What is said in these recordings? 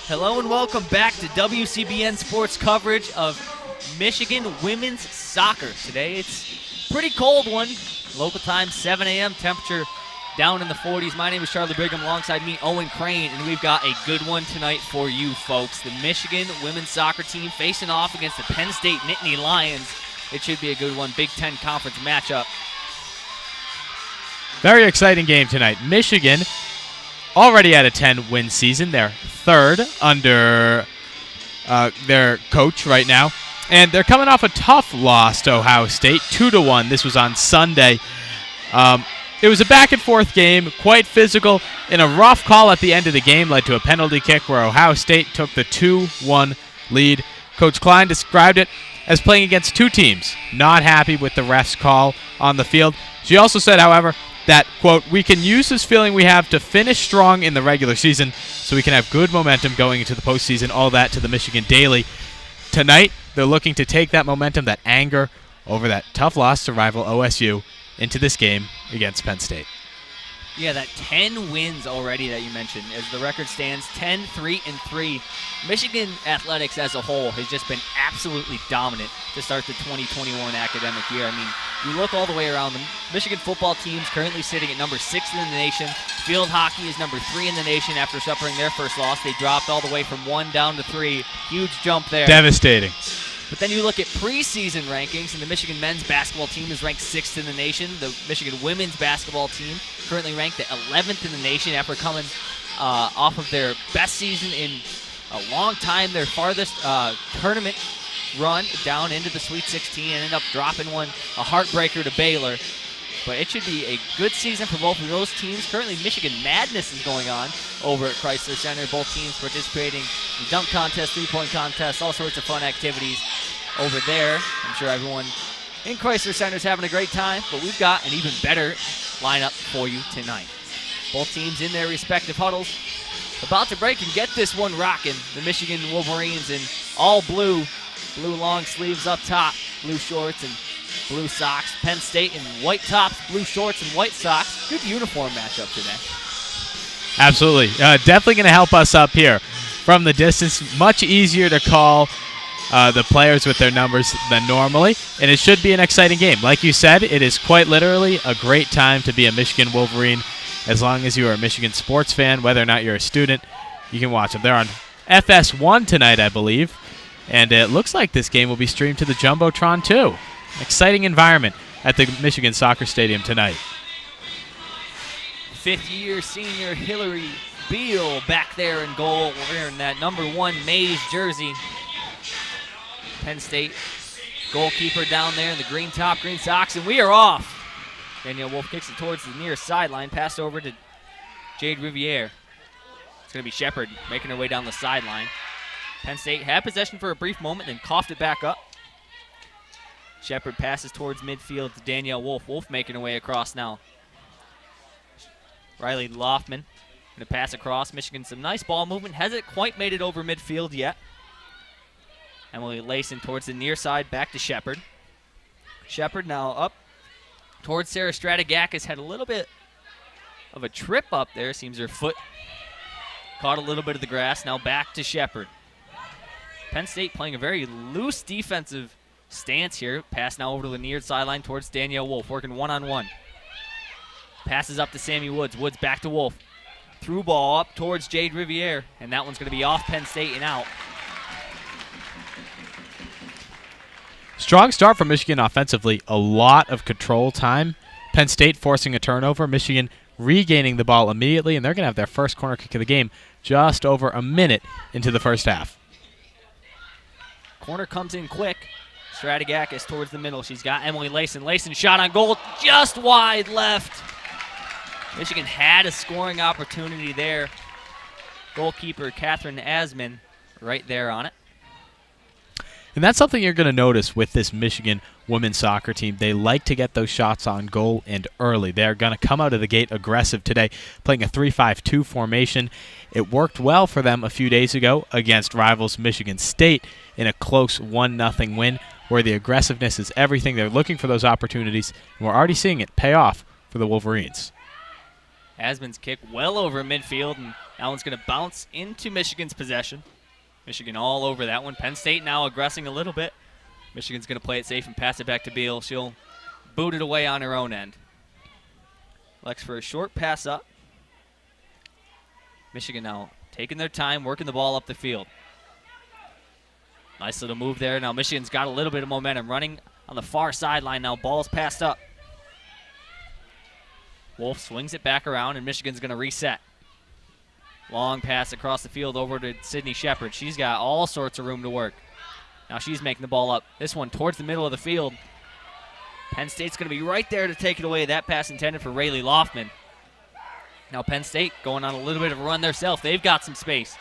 Hello and welcome back to WCBN Sports coverage of Michigan women's soccer. Today it's a pretty cold one. Local time 7 a.m. Temperature down in the 40s. My name is Charlie Brigham. Alongside me, Owen Crain, and we've got a good one tonight for you folks. The Michigan women's soccer team facing off against the Penn State Nittany Lions. It should be a good one. Big Ten Conference matchup. Very exciting game tonight. Michigan already had a 10-win season. They're third under their coach right now. And they're coming off a tough loss to Ohio State, 2-1. This was on Sunday. It was a back-and-forth game, quite physical, and a rough call at the end of the game led to a penalty kick where Ohio State took the 2-1 lead. Coach Crain described it as playing against two teams, not happy with the ref's call on the field. She also said, however, that, quote, we can use this feeling we have to finish strong in the regular season so we can have good momentum going into the postseason. All that to the Michigan Daily. Tonight, they're looking to take that momentum, that anger over that tough loss to rival OSU into this game against Penn State. Yeah, that 10 wins already that you mentioned. As the record stands, 10-3-3. Michigan athletics as a whole has just been absolutely dominant to start the 2021 academic year. I mean, you look all the way around. The Michigan football team's currently sitting at number 6 in the nation. Field hockey is number 3 in the nation after suffering their first loss. They dropped all the way from 1 down to 3. Huge jump there. Devastating. But then you look at preseason rankings, and the Michigan men's basketball team is ranked 6th in the nation. The Michigan women's basketball team currently ranked at 11th in the nation after coming off of their best season in a long time, their farthest tournament run down into the Sweet 16 and ended up dropping one, a heartbreaker to Baylor. But it should be a good season for both of those teams. Currently, Michigan Madness is going on over at Chrysler Center. Both teams participating in dunk contests, three-point contests, all sorts of fun activities over there. I'm sure everyone in Chrysler Center is having a great time, but we've got an even better lineup for you tonight. Both teams in their respective huddles, about to break and get this one rocking. The Michigan Wolverines in all blue long sleeves up top, blue shorts and blue socks. Penn State in white tops, blue shorts, and white socks. Good uniform matchup today. Absolutely. Definitely going to help us up here. From the distance, much easier to call the players with their numbers than normally, and it should be an exciting game. Like you said, it is quite literally a great time to be a Michigan Wolverine. As long as you are a Michigan sports fan, whether or not you're a student, you can watch them. They're on FS1 tonight, I believe, and it looks like this game will be streamed to the Jumbotron too. Exciting environment at the Michigan Soccer Stadium tonight. Fifth-year senior Hillary Beal back there in goal, wearing that number 1 maize jersey. Penn State goalkeeper down there in the green top, green socks, and we are off. Danielle Wolf kicks it towards the near sideline, passed over to Jade Riviere. It's going to be Shepard making her way down the sideline. Penn State had possession for a brief moment, then coughed it back up. Shepard passes towards midfield to Danielle Wolf. Wolf making her way across now. Riley Loftman going to pass across. Michigan, some nice ball movement. Hasn't quite made it over midfield yet. Emily Layson towards the near side, back to Shepard. Shepard now up towards Sarah Stratigakis. Had a little bit of a trip up there. Seems her foot caught a little bit of the grass. Now back to Shepard. Penn State playing a very loose defensive stance here. Pass now over to the near sideline towards Danielle Wolf, working one-on-one. Passes up to Sammy Woods. Woods back to Wolf. Through ball up towards Jade Riviere, and that one's going to be off Penn State and out. Strong start for Michigan offensively. A lot of control time. Penn State forcing a turnover. Michigan regaining the ball immediately, and they're going to have their first corner kick of the game just over a minute into the first half. Corner comes in quick. Stratigakis towards the middle. She's got Emily Layson. Layson shot on goal just wide left. Michigan had a scoring opportunity there. Goalkeeper Catherine Asman right there on it. And that's something you're going to notice with this Michigan women's soccer team. They like to get those shots on goal and early. They're going to come out of the gate aggressive today, playing a 3-5-2 formation. It worked well for them a few days ago against rivals Michigan State in a close 1-0 win, where the aggressiveness is everything. They're looking for those opportunities, and we're already seeing it pay off for the Wolverines. Asman's kick well over midfield, and that one's going to bounce into Michigan's possession. Michigan all over that one. Penn State now aggressing a little bit. Michigan's going to play it safe and pass it back to Beal. She'll boot it away on her own end. Lex for a short pass up. Michigan now taking their time, working the ball up the field. Nice little move there. Now Michigan's got a little bit of momentum, running on the far sideline now. Ball's passed up. Wolf swings it back around, and Michigan's going to reset. Long pass across the field over to Sydney Shepard. She's got all sorts of room to work. Now she's making the ball up. This one towards the middle of the field. Penn State's going to be right there to take it away. That pass intended for Rayleigh Loftman. Now Penn State going on a little bit of a run themselves. They've got some space.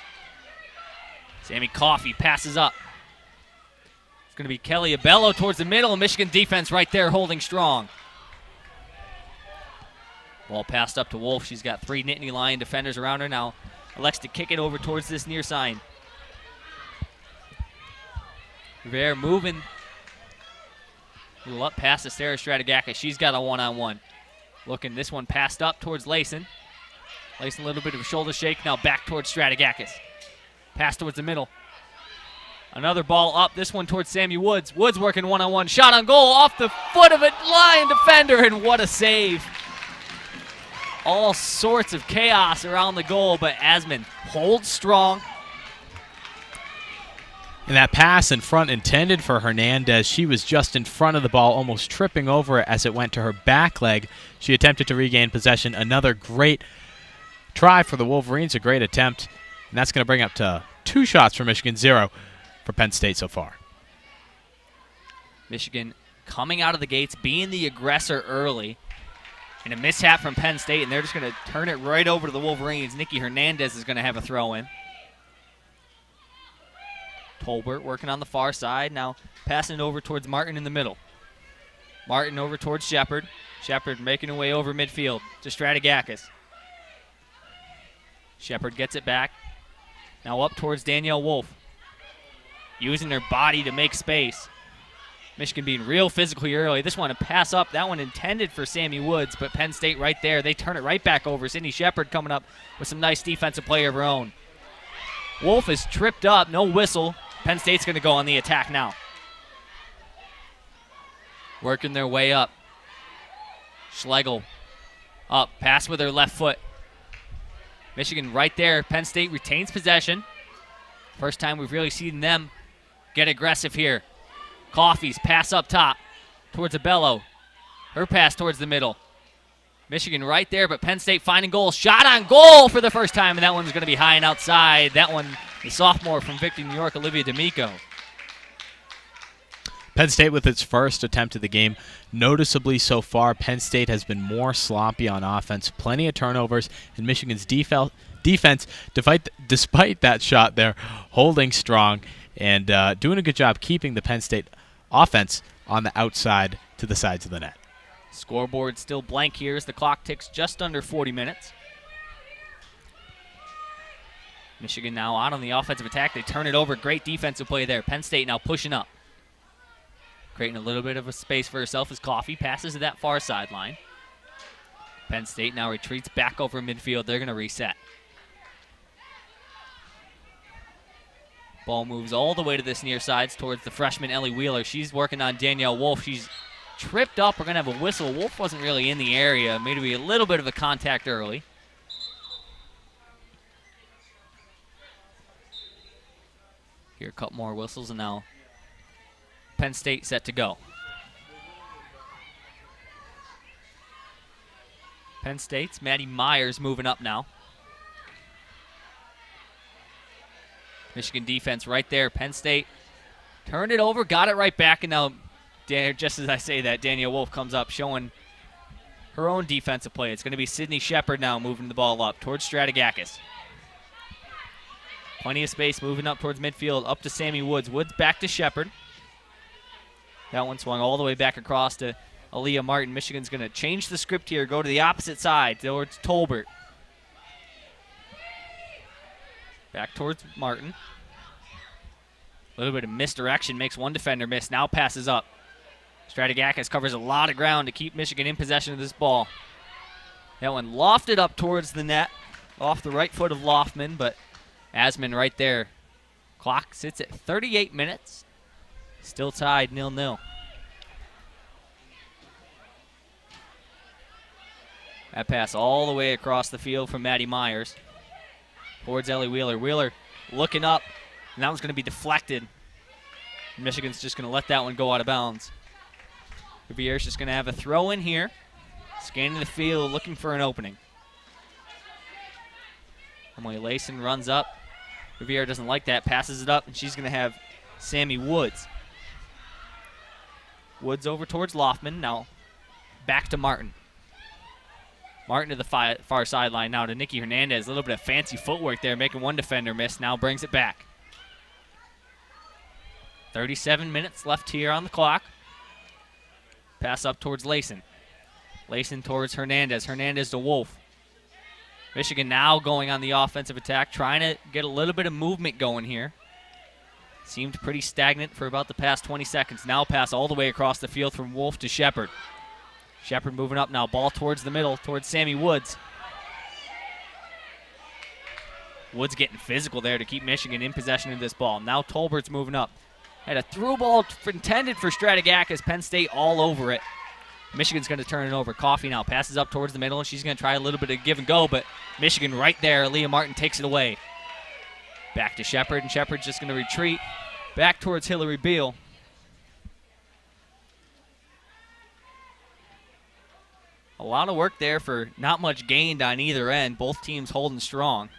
Sammy Coffey passes up. It's going to be Kelly Abello towards the middle. Michigan defense right there holding strong. Ball passed up to Wolf. She's got 3 Nittany Lion defenders around her now. Elects to kick it over towards this near side. Rivera moving. A little up past to Sarah Stratigakis. She's got a one-on-one. Looking, this one passed up towards Layson. Layson a little bit of a shoulder shake. Now back towards Stratigakis. Pass towards the middle. Another ball up. This one towards Sammy Woods. Woods working one-on-one. Shot on goal off the foot of a Lion defender, and what a save. All sorts of chaos around the goal, but Asman holds strong. And that pass in front intended for Hernandez. She was just in front of the ball, almost tripping over it as it went to her back leg. She attempted to regain possession. Another great try for the Wolverines, a great attempt. And that's going to bring up to 2 shots for Michigan, 0 for Penn State so far. Michigan coming out of the gates, being the aggressor early. And a mishap from Penn State, and they're just going to turn it right over to the Wolverines. Nikki Hernandez is going to have a throw in. Tolbert working on the far side, now passing it over towards Martin in the middle. Martin over towards Shepard. Shepard making her way over midfield to Stratigakis. Shepard gets it back. Now up towards Danielle Wolf. Using her body to make space. Michigan being real physical here early. This one a pass up. That one intended for Sammy Woods, but Penn State right there. They turn it right back over. Sydney Shepard coming up with some nice defensive play of her own. Wolf is tripped up. No whistle. Penn State's going to go on the attack now. Working their way up. Schlegel up. Pass with her left foot. Michigan right there. Penn State retains possession. First time we've really seen them get aggressive here. Coffey's pass up top towards Abello. Her pass towards the middle. Michigan right there, but Penn State finding goal. Shot on goal for the first time, and that one's going to be high and outside. That one, the sophomore from Victory, New York, Olivia D'Amico. Penn State with its first attempt of the game. Noticeably so far, Penn State has been more sloppy on offense. Plenty of turnovers, and Michigan's defense, despite that shot there, holding strong and doing a good job keeping the Penn State offense on the outside to the sides of the net. Scoreboard still blank here as the clock ticks just under 40 minutes. Michigan now out on the offensive attack. They turn it over. Great defensive play there. Penn State now pushing up. Creating a little bit of a space for herself as Coffey passes to that far sideline. Penn State now retreats back over midfield. They're going to reset. Ball moves all the way to this near sides towards the freshman Ellie Wheeler. She's working on Danielle Wolf. She's tripped up. We're going to have a whistle. Wolf wasn't really in the area. Maybe a little bit of a contact early. Here, a couple more whistles, and now Penn State set to go. Penn State's Maddie Myers moving up now. Michigan defense right there. Penn State turned it over, got it right back, and now, just as I say that, Danielle Wolf comes up showing her own defensive play. It's going to be Sydney Shepard now moving the ball up towards Stratigakis. Plenty of space moving up towards midfield, up to Sammy Woods. Woods back to Shepard. That one swung all the way back across to Aaliyah Martin. Michigan's going to change the script here, go to the opposite side, towards Tolbert. Back towards Martin. A little bit of misdirection makes one defender miss. Now passes up. Stratigakis covers a lot of ground to keep Michigan in possession of this ball. That one lofted up towards the net, off the right foot of Loftman, but Asman right there. Clock sits at 38 minutes. Still tied 0-0. That pass all the way across the field from Maddie Myers towards Ellie Wheeler. Wheeler looking up, and that one's going to be deflected. Michigan's just going to let that one go out of bounds. Rivier's just going to have a throw in here. Scanning the field, looking for an opening. Emily Layson runs up. Riviere doesn't like that, passes it up, and she's going to have Sammy Woods. Woods over towards Loftman. Now back to Martin. Martin to the far sideline. Now to Nikki Hernandez. A little bit of fancy footwork there, making one defender miss. Now brings it back. 37 minutes left here on the clock. Pass up towards Layson. Layson towards Hernandez. Hernandez to Wolf. Michigan now going on the offensive attack, trying to get a little bit of movement going here. Seemed pretty stagnant for about the past 20 seconds. Now pass all the way across the field from Wolf to Shepard. Shepard moving up now. Ball towards the middle, towards Sammy Woods. Woods getting physical there to keep Michigan in possession of this ball. Now Tolbert's moving up. Had a through ball intended for Stratigakis. Penn State all over it. Michigan's going to turn it over. Coffey now passes up towards the middle, and she's going to try a little bit of give and go, but Michigan right there. Leah Martin takes it away. Back to Shepard, and Shepard's just going to retreat back towards Hillary Beal. A lot of work there for not much gained on either end. Both teams holding strong.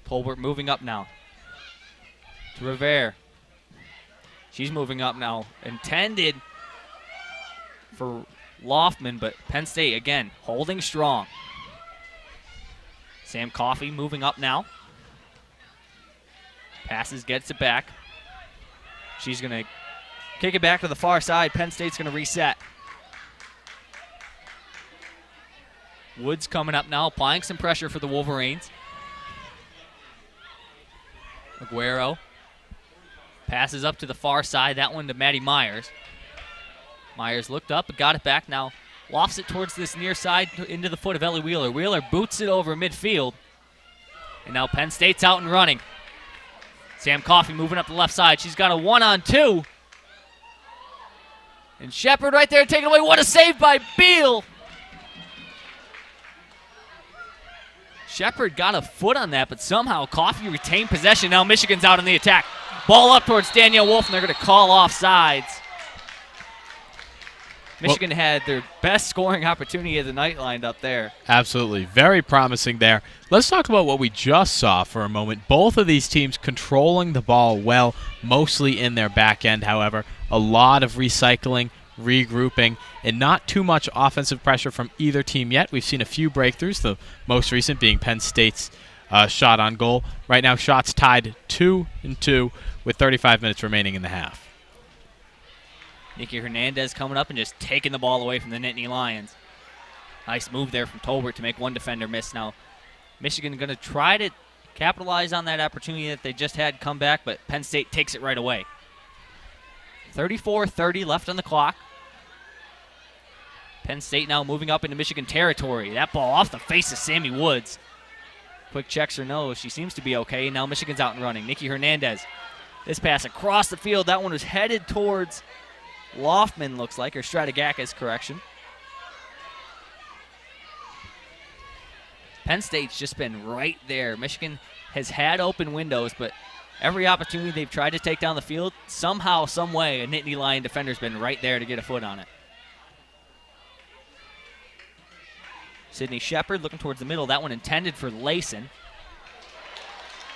Tolbert moving up now to Rivere. She's moving up now. Intended for Loftman, but Penn State, again, holding strong. Sam Coffey moving up now. Passes, gets it back. She's going to kick it back to the far side. Penn State's going to reset. Woods coming up now, applying some pressure for the Wolverines. Aguero passes up to the far side. That one to Maddie Myers. Myers looked up but got it back now. Lofts it towards this near side into the foot of Ellie Wheeler. Wheeler boots it over midfield. And now Penn State's out and running. Sam Coffey moving up the left side. She's got a 1-on-2. And Shepard right there taking away. What a save by Beal. Shepard got a foot on that, but somehow Coffey retained possession. Now Michigan's out on the attack. Ball up towards Danielle Wolf, and they're going to call off sides. Michigan had their best scoring opportunity of the night lined up there. Absolutely. Very promising there. Let's talk about what we just saw for a moment. Both of these teams controlling the ball well, mostly in their back end, however. A lot of recycling, regrouping, and not too much offensive pressure from either team yet. We've seen a few breakthroughs, the most recent being Penn State's shot on goal. Right now, shots tied 2-2 with 35 minutes remaining in the half. Nikki Hernandez coming up and just taking the ball away from the Nittany Lions. Nice move there from Tolbert to make one defender miss. Now, Michigan going to try to capitalize on that opportunity that they just had come back, but Penn State takes it right away. 34-30 left on the clock. Penn State now moving up into Michigan territory. That ball off the face of Sammy Woods. Quick checks her nose. She seems to be okay. Now Michigan's out and running. Nikki Hernandez. This pass across the field. That one was headed towards Loftman, looks like, or Stratigakis, correction. Penn State's just been right there. Michigan has had open windows, but every opportunity they've tried to take down the field, somehow, some way, a Nittany Lion defender's been right there to get a foot on it. Sydney Shepard looking towards the middle. That one intended for Layson.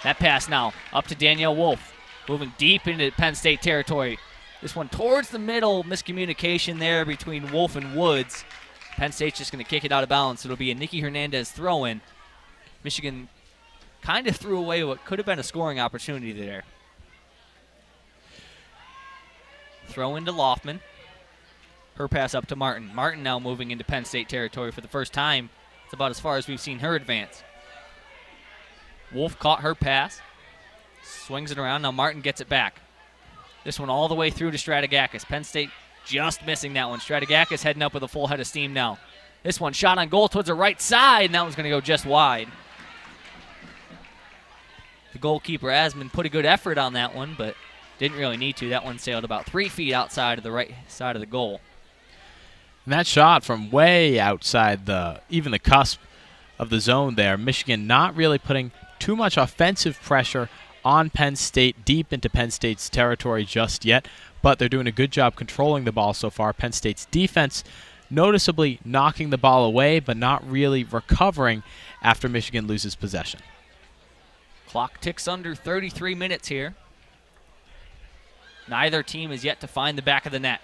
That pass now up to Danielle Wolf, moving deep into Penn State territory. This one towards the middle, miscommunication there between Wolf and Woods. Penn State's just going to kick it out of bounds. It'll be a Nikki Hernandez throw-in. Michigan kind of threw away what could have been a scoring opportunity there. Throw into Loftman. Her pass up to Martin. Martin now moving into Penn State territory for the first time. It's about as far as we've seen her advance. Wolf caught her pass. Swings it around. Now Martin gets it back. This one all the way through to Strategakis. Penn State just missing that one. Strategakis heading up with a full head of steam now. This one shot on goal towards the right side, and that one's going to go just wide. The goalkeeper Asman put a good effort on that one, but didn't really need to. That one sailed about 3 feet outside of the right side of the goal. And that shot from way outside even the cusp of the zone there. Michigan not really putting too much offensive pressure on Penn State, deep into Penn State's territory just yet, but they're doing a good job controlling the ball so far. Penn State's defense noticeably knocking the ball away, but not really recovering after Michigan loses possession. Clock ticks under 33 minutes here. Neither team is yet to find the back of the net.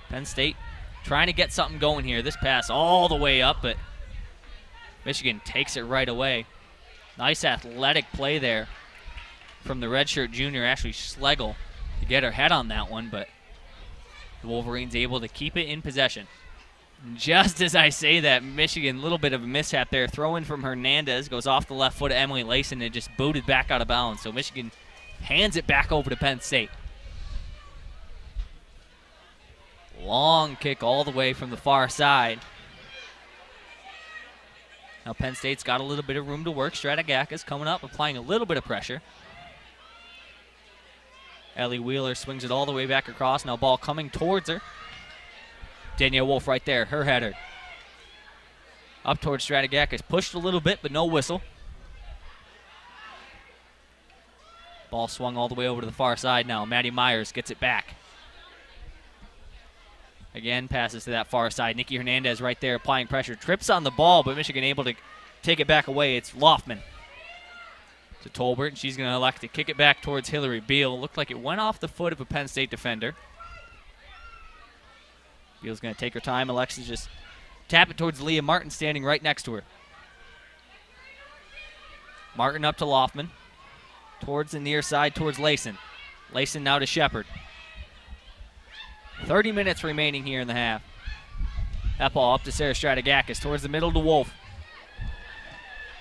Penn State trying to get something going here. This pass all the way up, but Michigan takes it right away. Nice athletic play there from the redshirt junior, Ashley Schlegel, to get her head on that one, but the Wolverines able to keep it in possession. And just as I say that, Michigan, a little bit of a mishap there. Throw in from Hernandez, goes off the left foot of Emily Layson and just booted back out of bounds. So Michigan hands it back over to Penn State. Long kick all the way from the far side. Now Penn State's got a little bit of room to work. Strategakis coming up, applying a little bit of pressure. Ellie Wheeler swings it all the way back across. Now ball coming towards her. Danielle Wolf right there, her header. Up towards Strategakis. Pushed a little bit, but no whistle. Ball swung all the way over to the far side now. Maddie Myers gets it back. Again, passes to that far side. Nikki Hernandez right there applying pressure. Trips on the ball, but Michigan able to take it back away. It's Loftman to Tolbert, and she's going to elect to kick it back towards Hillary Beal. Looked like it went off the foot of a Penn State defender. Beal's going to take her time. Elects to just tap it towards Leah Martin standing right next to her. Martin up to Loftman. Towards the near side, towards Layson. Layson now to Shepard. 30 minutes remaining here in the half. That ball up to Sarah Strategakis towards the middle to Wolf.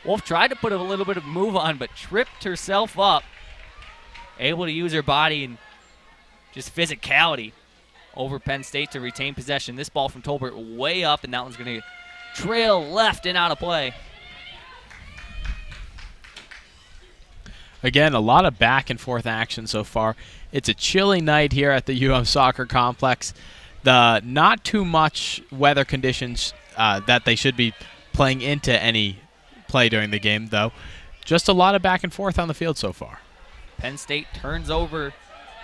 Wolf tried to put a little bit of move on, but tripped herself up. Able to use her body and just physicality over Penn State to retain possession. This ball from Tolbert way up, and that one's going to trail left and out of play. Again, a lot of back and forth action so far. It's a chilly night here at the UM Soccer Complex. The not too much weather conditions that they should be playing into any play during the game, though. Just a lot of back and forth on the field so far. Penn State turns over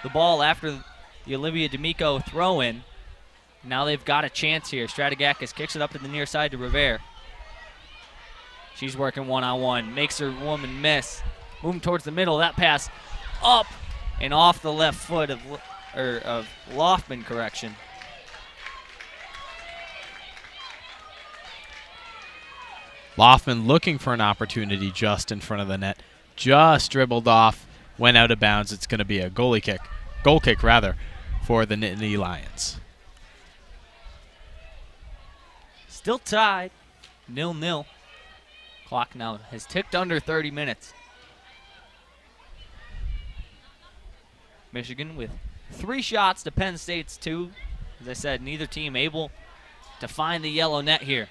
the ball after the Olivia D'Amico throw-in. Now they've got a chance here. Strategakis kicks it up to the near side to Revere. She's working one-on-one. Makes her woman miss. Moving towards the middle. That pass up and off the left foot of Loftman, correction. Loftman looking for an opportunity just in front of the net. Just dribbled off, went out of bounds. It's going to be a goal kick for the Nittany Lions. Still tied, 0-0. Clock now has ticked under 30 minutes. Michigan with 3 shots to Penn State's 2. As I said, neither team able to find the yellow net here.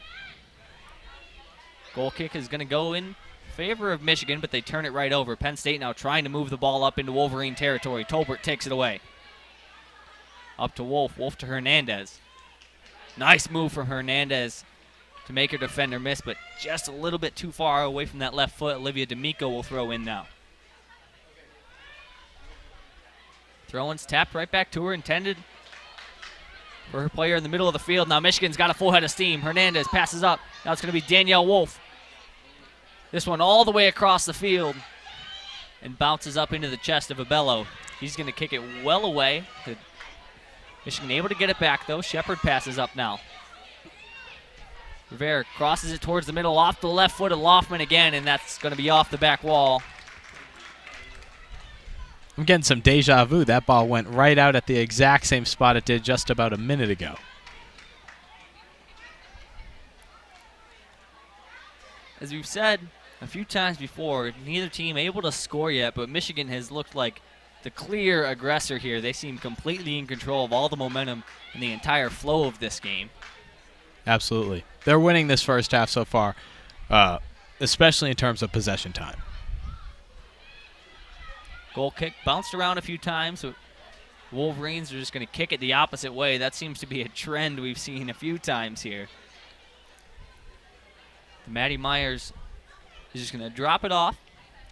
Goal kick is going to go in favor of Michigan, but they turn it right over. Penn State now trying to move the ball up into Wolverine territory. Tolbert takes it away. Up to Wolf. Wolf to Hernandez. Nice move from Hernandez to make her defender miss, but just a little bit too far away from that left foot. Olivia D'Amico will throw in now. Throw-in's tapped right back to her, intended for her player in the middle of the field. Now Michigan's got a full head of steam. Hernandez passes up. Now it's going to be Danielle Wolf. This one all the way across the field and bounces up into the chest of Abello. He's going to kick it well away. Michigan able to get it back, though. Shepard passes up now. Rivera crosses it towards the middle, off the left foot of Loftman again, and that's going to be off the back wall. I'm getting some deja vu. That ball went right out at the exact same spot it did just about a minute ago. As we've said a few times before, neither team able to score yet, but Michigan has looked like the clear aggressor here. They seem completely in control of all the momentum and the entire flow of this game. Absolutely. They're winning this first half so far, especially in terms of possession time. Goal kick bounced around a few times. So Wolverines are just going to kick it the opposite way. That seems to be a trend we've seen a few times here. Maddie Myers is just going to drop it off.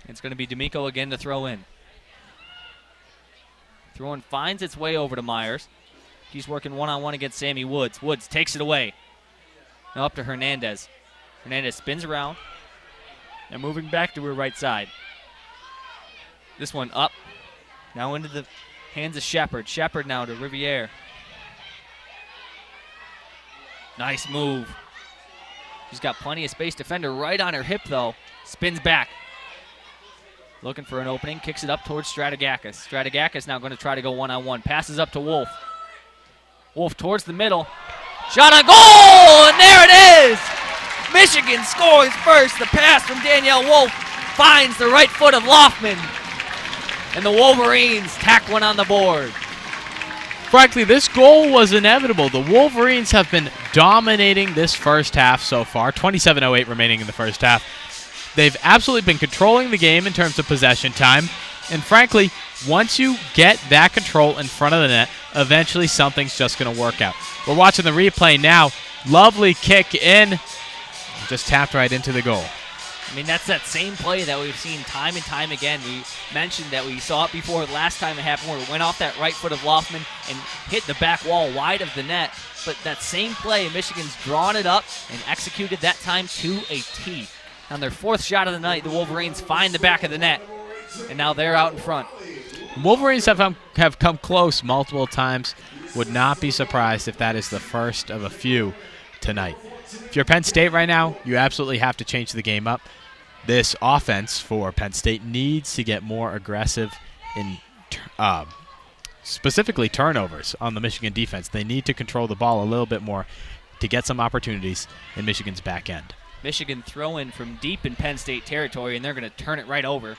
It's going to be D'Amico again to throw in. Throw in finds its way over to Myers. He's working one-on-one against Sammy Woods. Woods takes it away. Now up to Hernandez. Hernandez spins around and moving back to her right side. This one up. Now into the hands of Shepard. Shepard now to Riviere. Nice move. She's got plenty of space. Defender right on her hip, though. Spins back. Looking for an opening. Kicks it up towards Strategakis. Strategakis now going to try to go one-on-one. Passes up to Wolf. Wolf towards the middle. Shot on goal! And there it is! Michigan scores first. The pass from Danielle Wolf finds the right foot of Loftman. And the Wolverines tack one on the board. Frankly, this goal was inevitable. The Wolverines have been dominating this first half so far. 27:08 remaining in the first half. They've absolutely been controlling the game in terms of possession time. And frankly, once you get that control in front of the net, eventually something's just going to work out. We're watching the replay now. Lovely kick in. Just tapped right into the goal. I mean, that's that same play that we've seen time and time again. We mentioned that we saw it before last time it happened where it went off that right foot of Loftman and hit the back wall wide of the net. But that same play, Michigan's drawn it up and executed that time to a T. On their fourth shot of the night, the Wolverines find the back of the net, and now they're out in front. Wolverines have come close multiple times. Would not be surprised if that is the first of a few tonight. If you're Penn State right now, you absolutely have to change the game up. This offense for Penn State needs to get more aggressive in specifically turnovers on the Michigan defense. They need to control the ball a little bit more to get some opportunities in Michigan's back end. Michigan throw in from deep in Penn State territory, and they're going to turn it right over.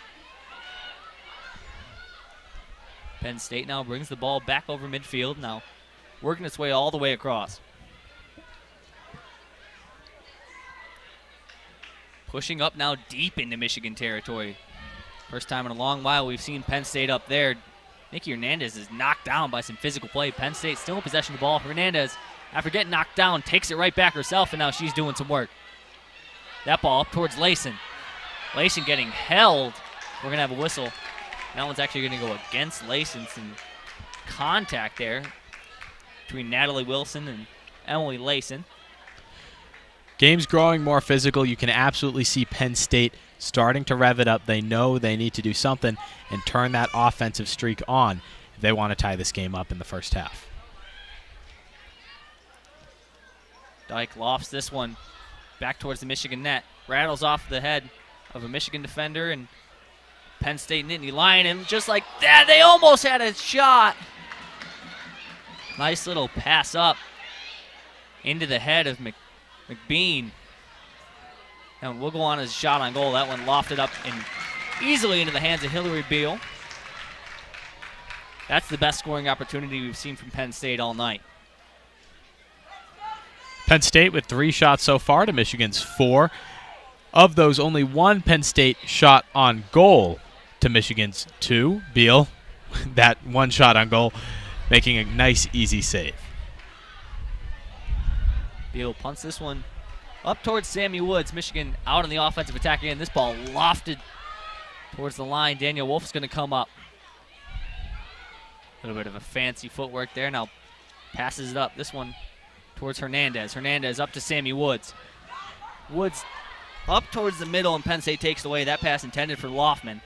Penn State now brings the ball back over midfield, now working its way all the way across. Pushing up now deep into Michigan territory. First time in a long while we've seen Penn State up there. Nikki Hernandez is knocked down by some physical play. Penn State still in possession of the ball. Hernandez, after getting knocked down, takes it right back herself, and now she's doing some work. That ball up towards Layson. Layson getting held. We're going to have a whistle. That one's actually going to go against Layson. Some contact there between Natalie Wilson and Emily Layson. Game's growing more physical. You can absolutely see Penn State starting to rev it up. They know they need to do something and turn that offensive streak on if they want to tie this game up in the first half. Dyke lofts this one back towards the Michigan net. Rattles off the head of a Michigan defender, and Penn State Nittany Lion, and just like that, they almost had a shot. Nice little pass up into the head of McBean. And we'll go on as a shot on goal. That one lofted up and easily into the hands of Hillary Beal. That's the best scoring opportunity we've seen from Penn State all night. Penn State with 3 shots so far to Michigan's 4. Of those, only 1 Penn State shot on goal to Michigan's 2. Beal, that 1 shot on goal, making a nice, easy save. Beal punts this one up towards Sammy Woods. Michigan out on the offensive attack again. This ball lofted towards the line. Daniel Wolf's going to come up. A little bit of a fancy footwork there. Now passes it up. This one towards Hernandez. Hernandez up to Sammy Woods. Woods up towards the middle, and Penn State takes it away. That pass intended for Loftman.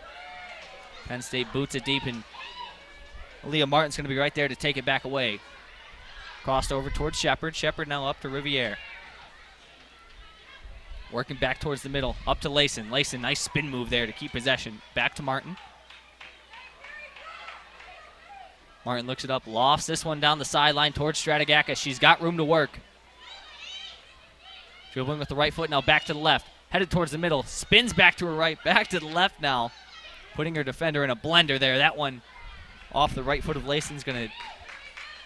Penn State boots it deep, and Leah Martin's going to be right there to take it back away. Crossed over towards Shepard. Shepard now up to Riviere. Working back towards the middle. Up to Layson. Layson, nice spin move there to keep possession. Back to Martin. Martin looks it up, lofts this one down the sideline towards Stratigakis. She's got room to work. Dribbling with the right foot, now back to the left. Headed towards the middle, spins back to her right, back to the left now. Putting her defender in a blender there. That one off the right foot of Layson's going to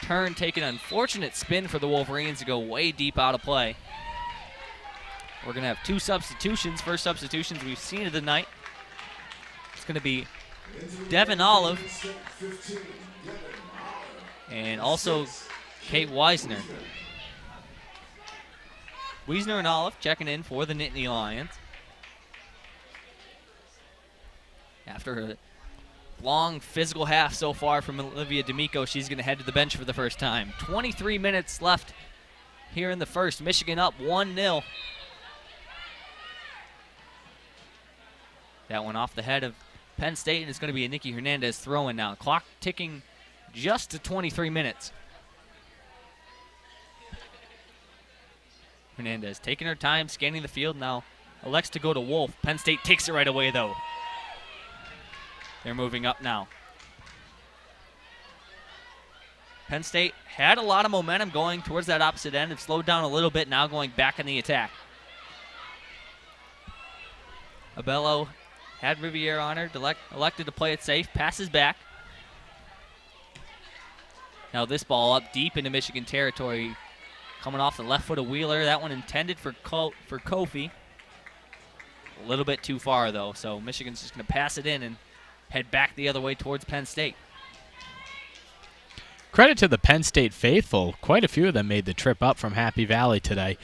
turn, take an unfortunate spin for the Wolverines to go way deep out of play. We're going to have 2 substitutions. First substitutions we've seen of the night. It's going to be Devin Olive and also Kate Wiesner. Wiesner and Olive checking in for the Nittany Lions. After a long physical half so far from Olivia D'Amico, she's going to head to the bench for the first time. 23 minutes left here in the first. Michigan up 1-0. That one off the head of Penn State, and it's going to be a Nikki Hernandez throwing now. Clock ticking just to 23 minutes. Hernandez taking her time, scanning the field now. Elects to go to Wolf. Penn State takes it right away, though. They're moving up now. Penn State had a lot of momentum going towards that opposite end. Have slowed down a little bit now, going back in the attack. Abello had Riviere on her, elected to play it safe, passes back. Now this ball up deep into Michigan territory, coming off the left foot of Wheeler. That one intended for Kofi. A little bit too far, though, so Michigan's just going to pass it in and head back the other way towards Penn State. Credit to the Penn State faithful. Quite a few of them made the trip up from Happy Valley today.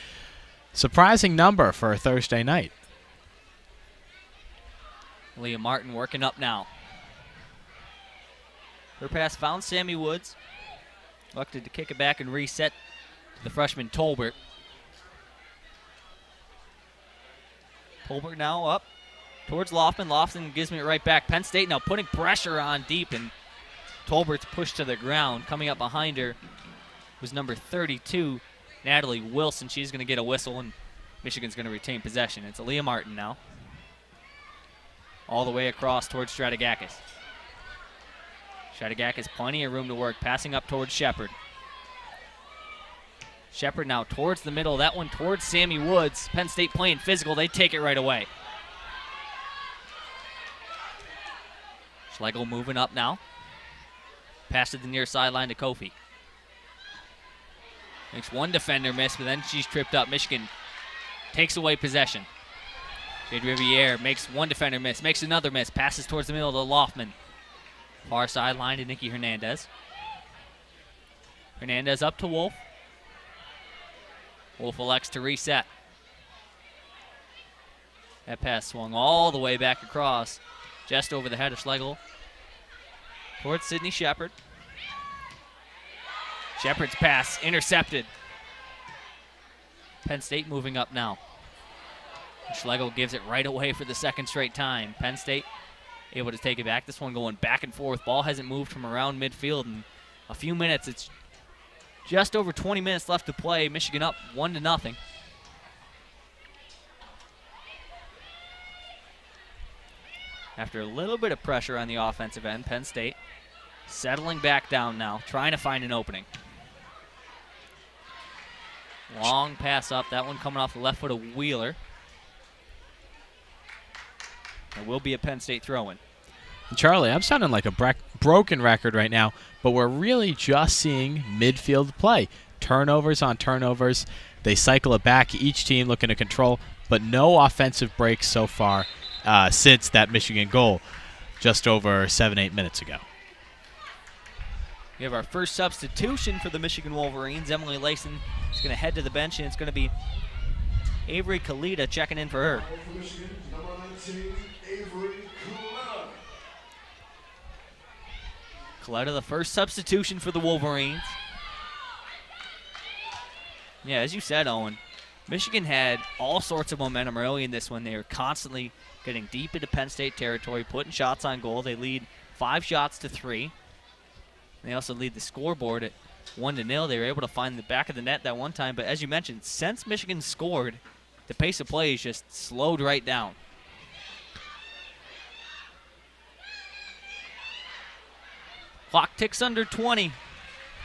Surprising number for a Thursday night. Leah Martin working up now. Her pass found Sammy Woods. Elected to kick it back and reset to the freshman Tolbert. Tolbert now up towards Lofton. Lofton gives me it right back. Penn State now putting pressure on deep, and Tolbert's pushed to the ground. Coming up behind her was number 32, Natalie Wilson. She's going to get a whistle, and Michigan's going to retain possession. It's Aaliyah Martin now. All the way across towards Stratigakis. Stratigakis, plenty of room to work. Passing up towards Shepard. Shepard now towards the middle. That one towards Sammy Woods. Penn State playing physical. They take it right away. Schlegel moving up now. Pass to the near sideline to Kofi. Makes one defender miss, but then she's tripped up. Michigan takes away possession. Jade Riviere makes one defender miss, makes another miss, passes towards the middle to Loftman. Far sideline to Nikki Hernandez. Hernandez up to Wolf. Wolf elects to reset. That pass swung all the way back across, just over the head of Schlegel. Towards Sydney Shepard. Shepard's pass intercepted. Penn State moving up now. Schlegel gives it right away for the second straight time. Penn State able to take it back. This one going back and forth. Ball hasn't moved from around midfield in a few minutes. It's just over 20 minutes left to play. Michigan up 1-0. After a little bit of pressure on the offensive end, Penn State settling back down now, trying to find an opening. Long pass up. That one coming off the left foot of Wheeler. There will be a Penn State throw-in. Charlie, I'm sounding like a broken record right now, but we're really just seeing midfield play. Turnovers on turnovers. They cycle it back, each team looking to control, but no offensive breaks so far since that Michigan goal just over 7-8 minutes ago. We have our first substitution for the Michigan Wolverines. Emily Layson is going to head to the bench, and it's going to be Avery Kalita checking in for her. Michigan, number 19, Avery Kalita, the first substitution for the Wolverines. Yeah, as you said, Owen, Michigan had all sorts of momentum early in this one. They were constantly getting deep into Penn State territory, putting shots on goal. They lead 5 shots to 3. They also lead the scoreboard at 1-0. They were able to find the back of the net that one time. But as you mentioned, since Michigan scored, the pace of play is just slowed right down. Clock ticks under 20.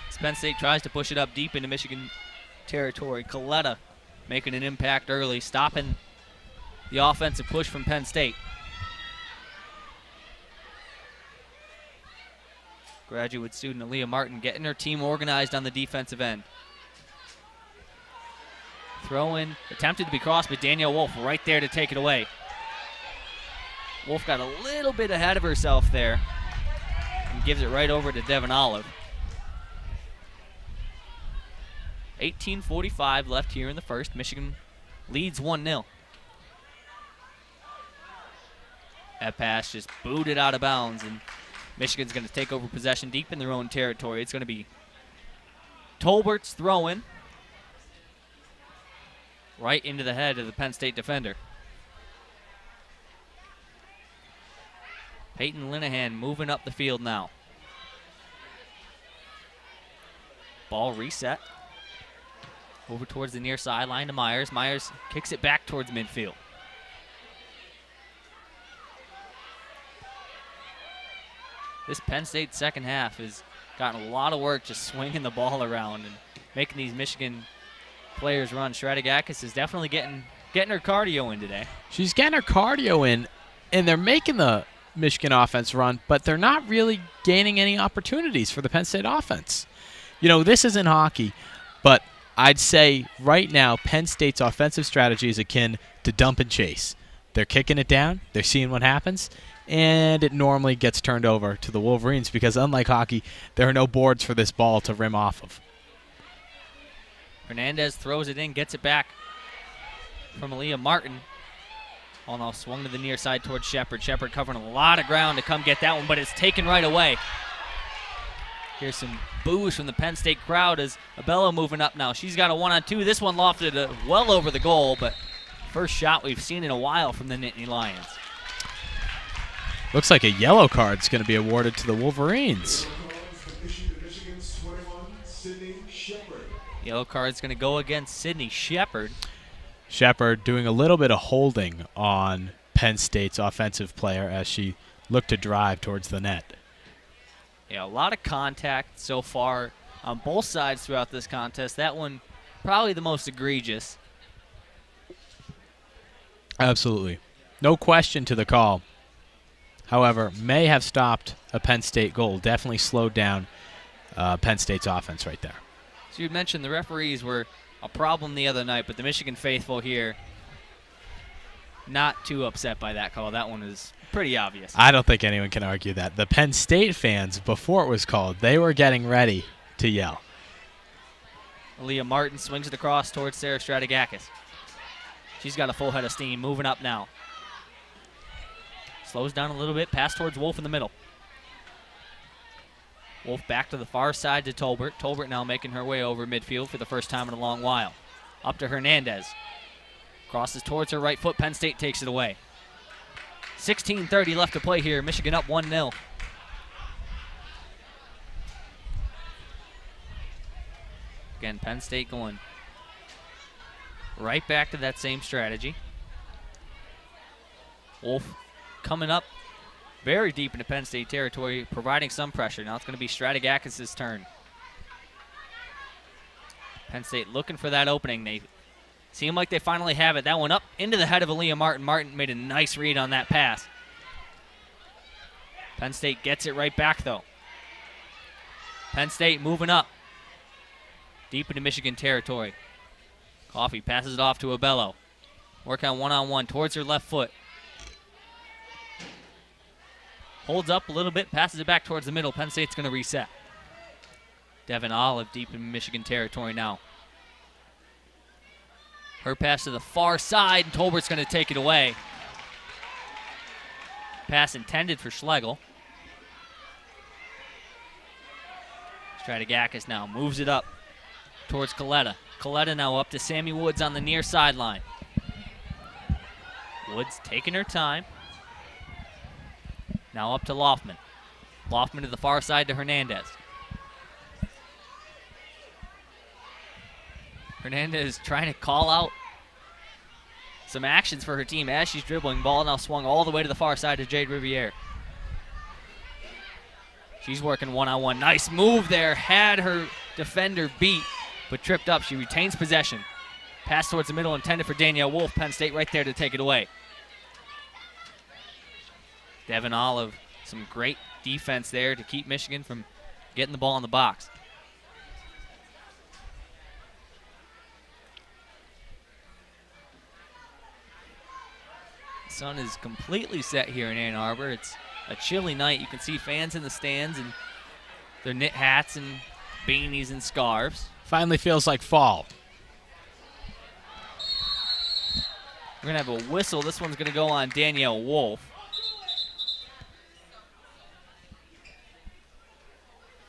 As Penn State tries to push it up deep into Michigan territory. Coletta making an impact early, stopping the offensive push from Penn State. Graduate student Aaliyah Martin getting her team organized on the defensive end. Throw in, attempted to be crossed, but Danielle Wolf right there to take it away. Wolf got a little bit ahead of herself there and gives it right over to Devin Olive. 18:45 left here in the first. Michigan leads 1-0. That pass just booted out of bounds, and Michigan's going to take over possession deep in their own territory. It's going to be Tolbert's throw-in right into the head of the Penn State defender. Peyton Linehan moving up the field now. Ball reset. Over towards the near sideline to Myers. Myers kicks it back towards midfield. This Penn State second half has gotten a lot of work just swinging the ball around and making these Michigan players run. Stratigakis is definitely getting her cardio in today. She's getting her cardio in, and they're making the Michigan offense run, but they're not really gaining any opportunities for the Penn State offense. You know, this isn't hockey, but I'd say right now Penn State's offensive strategy is akin to dump and chase. They're kicking it down, they're seeing what happens, and it normally gets turned over to the Wolverines because unlike hockey, there are no boards for this ball to rim off of. Hernandez throws it in, gets it back from Aaliyah Martin. All now swung to the near side towards Shepard. Shepard covering a lot of ground to come get that one, but it's taken right away. Here's some boos from the Penn State crowd as Abello moving up now. She's got a 1-on-2. This one lofted well over the goal, but first shot we've seen in a while from the Nittany Lions. Looks like a yellow card's going to be awarded to the Wolverines. Yellow card's going to go against Sydney Shepard. Shepard doing a little bit of holding on Penn State's offensive player as she looked to drive towards the net. Yeah, a lot of contact so far on both sides throughout this contest. That one probably the most egregious. Absolutely. No question to the call. However, may have stopped a Penn State goal. Definitely slowed down Penn State's offense right there. So you mentioned the referees were a problem the other night, but the Michigan faithful here not too upset by that call. That one is pretty obvious. I don't think anyone can argue that. The Penn State fans, before it was called, they were getting ready to yell. Aaliyah Martin swings it across towards Sarah Stratigakis. She's got a full head of steam, moving up now. Slows down a little bit, pass towards Wolf in the middle. Wolf back to the far side to Tolbert. Tolbert now making her way over midfield for the first time in a long while. Up to Hernandez. Crosses towards her right foot. Penn State takes it away. 16:30 left to play here. Michigan up 1-0. Again, Penn State going right back to that same strategy. Wolf coming up very deep into Penn State territory, providing some pressure. Now it's going to be Stratigakis' turn. Penn State looking for that opening. They seem like they finally have it. That one up into the head of Aaliyah Martin. Martin made a nice read on that pass. Penn State gets it right back, though. Penn State moving up deep into Michigan territory. Coffey passes it off to Abello. Work on one-on-one towards her left foot. Holds up a little bit, passes it back towards the middle. Penn State's going to reset. Devin Olive deep in Michigan territory now. Her pass to the far side, and Tolbert's going to take it away. Pass intended for Schlegel. Stratigakis now moves it up towards Coletta. Coletta now up to Sammy Woods on the near sideline. Woods taking her time. Now up to Loftman. Loftman to the far side to Hernandez. Hernandez trying to call out some actions for her team as she's dribbling. Ball now swung all the way to the far side to Jade Riviere. She's working one-on-one. Nice move there. Had her defender beat, but tripped up. She retains possession. Pass towards the middle intended for Danielle Wolf. Penn State right there to take it away. Devin Olive, some great defense there to keep Michigan from getting the ball in the box. The sun is completely set here in Ann Arbor. It's a chilly night. You can see fans in the stands and their knit hats and beanies and scarves. Finally feels like fall. We're going to have a whistle. This one's going to go on Danielle Wolf.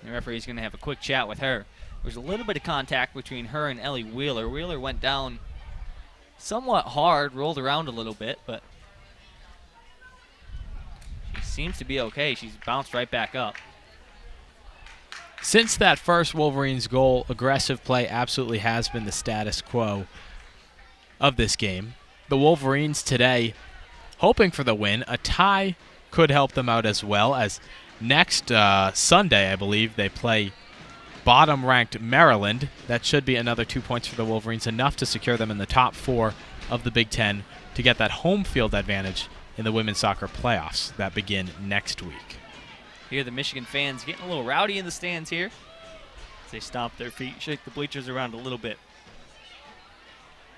The referee's going to have a quick chat with her. There's a little bit of contact between her and Ellie Wheeler. Wheeler went down somewhat hard, rolled around a little bit, but she seems to be okay. She's bounced right back up. Since that first Wolverines goal, aggressive play absolutely has been the status quo of this game. The Wolverines today hoping for the win. A tie could help them out as well, as next Sunday, I believe, they play bottom-ranked Maryland. That should be another 2 points for the Wolverines, enough to secure them in the top 4 of the Big Ten to get that home field advantage in the women's soccer playoffs that begin next week. Here the Michigan fans getting a little rowdy in the stands here as they stomp their feet, shake the bleachers around a little bit.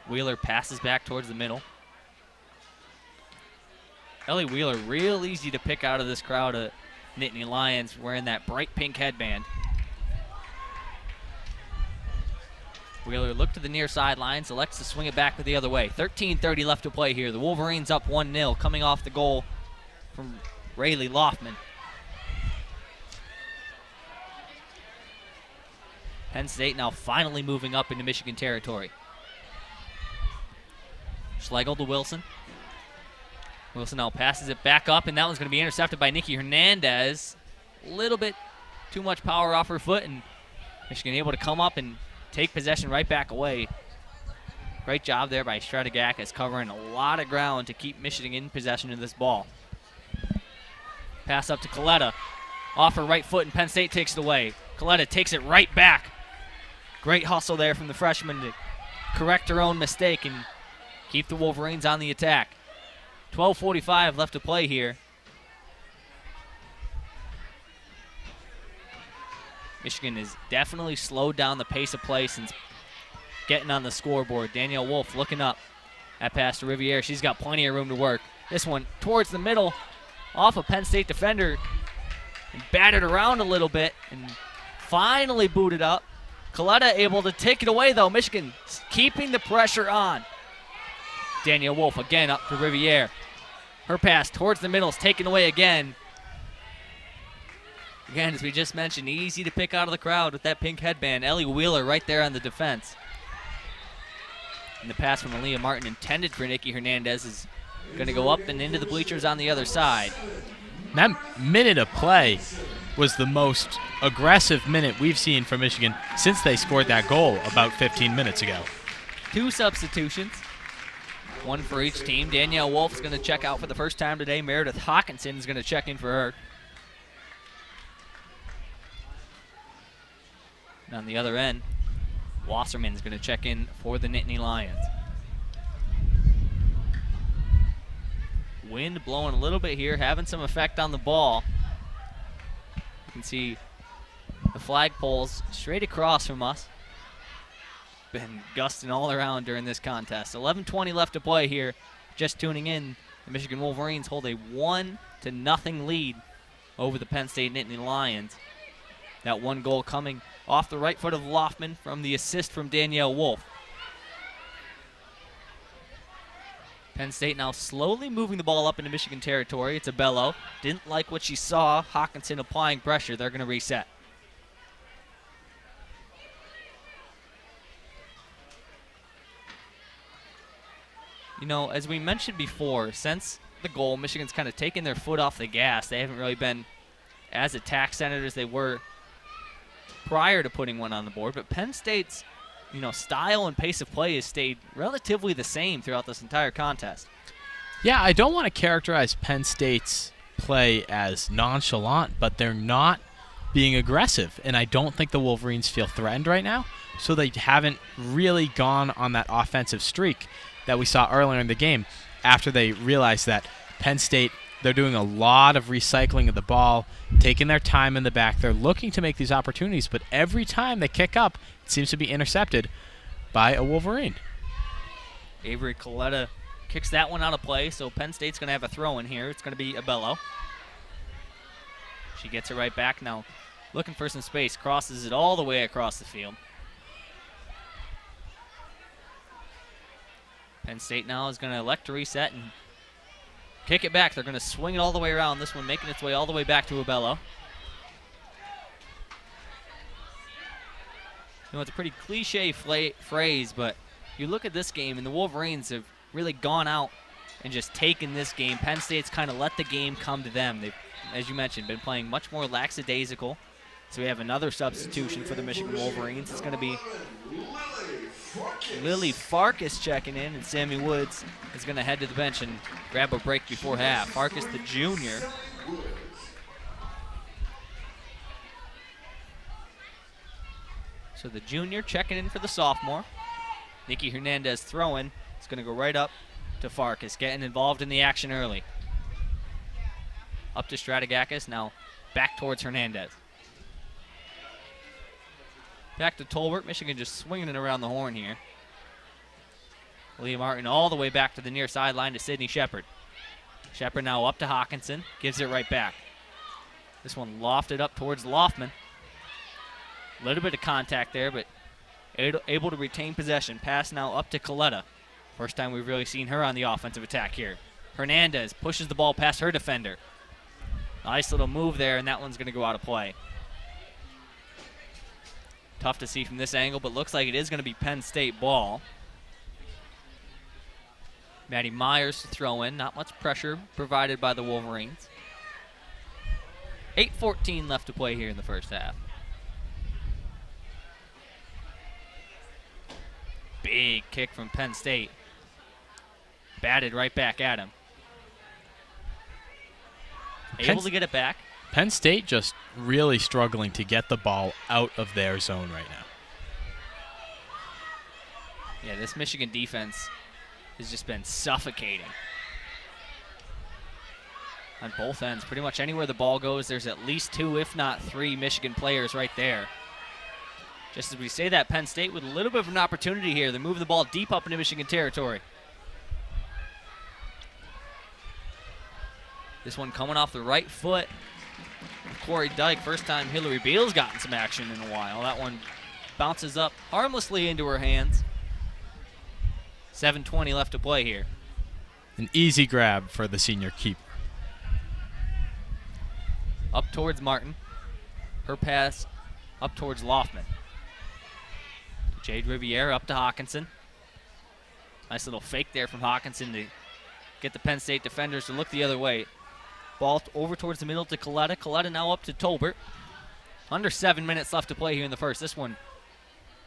Wheeler passes back towards the middle. Ellie Wheeler, real easy to pick out of this crowd of Nittany Lions wearing that bright pink headband. Wheeler looked to the near sideline, selects to swing it back the other way. 13:30 left to play here. The Wolverines up 1-0, coming off the goal from Rayleigh Loftman. Penn State now finally moving up into Michigan territory. Schlegel to Wilson. Wilson now passes it back up, and that one's going to be intercepted by Nikki Hernandez. A little bit too much power off her foot, and Michigan able to come up and take possession right back away. Great job there by Strategakis, covering a lot of ground to keep Michigan in possession of this ball. Pass up to Coletta. Off her right foot, and Penn State takes it away. Coletta takes it right back. Great hustle there from the freshman to correct her own mistake and keep the Wolverines on the attack. 12:45 left to play here. Michigan has definitely slowed down the pace of play since getting on the scoreboard. Danielle Wolf looking up at pass to Riviere. She's got plenty of room to work. This one towards the middle, off a Penn State defender, and battered around a little bit, and finally booted up. Coletta able to take it away, though. Michigan keeping the pressure on. Danielle Wolf again up to Riviere. Her pass towards the middle is taken away again. Again, as we just mentioned, easy to pick out of the crowd with that pink headband. Ellie Wheeler right there on the defense. And the pass from Aaliyah Martin intended for Nikki Hernandez is going to go up and into the bleachers on the other side. That minute of play was the most aggressive minute we've seen from Michigan since they scored that goal about 15 minutes ago. 2 substitutions, one for each team. Danielle Wolf is going to check out for the first time today. Meredith Hawkinson is going to check in for her. And on the other end, Wasserman is going to check in for the Nittany Lions. Wind blowing a little bit here, having some effect on the ball. You can see the flagpoles straight across from us. Been gusting all around during this contest. 11:20 left to play here. Just tuning in, the Michigan Wolverines hold a 1-0 lead over the Penn State Nittany Lions. That one goal coming off the right foot of Loftman from the assist from Danielle Wolf. Penn State now slowly moving the ball up into Michigan territory. It's a Bello. Didn't like what she saw. Hawkinson applying pressure. They're going to reset. You know, as we mentioned before, since the goal, Michigan's kind of taken their foot off the gas. They haven't really been as attack-centered as they were prior to putting one on the board. But Penn State's, style and pace of play has stayed relatively the same throughout this entire contest. Yeah, I don't want to characterize Penn State's play as nonchalant, but they're not being aggressive, and I don't think the Wolverines feel threatened right now, so they haven't really gone on that offensive streak that we saw earlier in the game after they realized that Penn State, they're doing a lot of recycling of the ball, taking their time in the back. They're looking to make these opportunities, but every time they kick up, it seems to be intercepted by a Wolverine. Avery Coletta kicks that one out of play, so Penn State's going to have a throw in here. It's going to be Abello. She gets it right back now. Looking for some space, crosses it all the way across the field. Penn State now is going to elect to reset and kick it back. They're going to swing it all the way around. This one making its way all the way back to Abello. You know, it's a pretty cliche phrase, but you look at this game, and the Wolverines have really gone out and just taken this game. Penn State's kind of let the game come to them. They've, as you mentioned, been playing much more lackadaisical. So we have another substitution for the Michigan Wolverines. It's going to be Lily Farkas checking in, and Sammy Woods is going to head to the bench and grab a break before half. Farkas, the junior. So the junior checking in for the sophomore. Nikki Hernandez throwing. It's going to go right up to Farkas, getting involved in the action early. Up to Stratigakis, now back towards Hernandez. Back to Tolbert. Michigan just swinging it around the horn here. Leah Martin all the way back to the near sideline to Sydney Shepard. Shepard now up to Hawkinson. Gives it right back. This one lofted up towards Loftman. A little bit of contact there, but able to retain possession. Pass now up to Coletta. First time we've really seen her on the offensive attack here. Hernandez pushes the ball past her defender. Nice little move there, and that one's going to go out of play. Tough to see from this angle, but looks like it is going to be Penn State ball. Maddie Myers to throw in. Not much pressure provided by the Wolverines. 8:14 left to play here in the first half. Big kick from Penn State. Batted right back at him. Able to get it back. Penn State just really struggling to get the ball out of their zone right now. Yeah, this Michigan defense has just been suffocating. On both ends, pretty much anywhere the ball goes, there's at least 2, if not 3 Michigan players right there. Just as we say that, Penn State with a little bit of an opportunity here. They move the ball deep up into Michigan territory. This one coming off the right foot of Corey Dyke. First time Hillary Beal's gotten some action in a while. That one bounces up harmlessly into her hands. 7:20 left to play here. An easy grab for the senior keeper. Up towards Martin. Her pass up towards Loftman. Jade Riviere up to Hawkinson. Nice little fake there from Hawkinson to get the Penn State defenders to look the other way. Ball over towards the middle to Coletta. Coletta now up to Tolbert. Under 7 minutes left to play here in the first. This one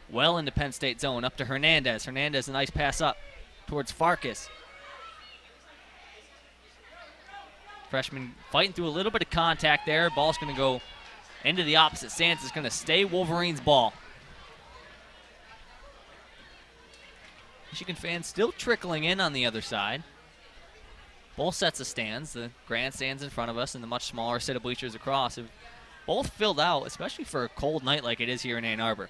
well into Penn State zone. Up to Hernandez. Hernandez, a nice pass up towards Farkas. Freshman fighting through a little bit of contact there. Ball's going to go into the opposite stance. It's going to stay Wolverines ball. Michigan fans still trickling in on the other side. Both sets of stands, the grandstands in front of us and the much smaller set of bleachers across, have both filled out, especially for a cold night like it is here in Ann Arbor.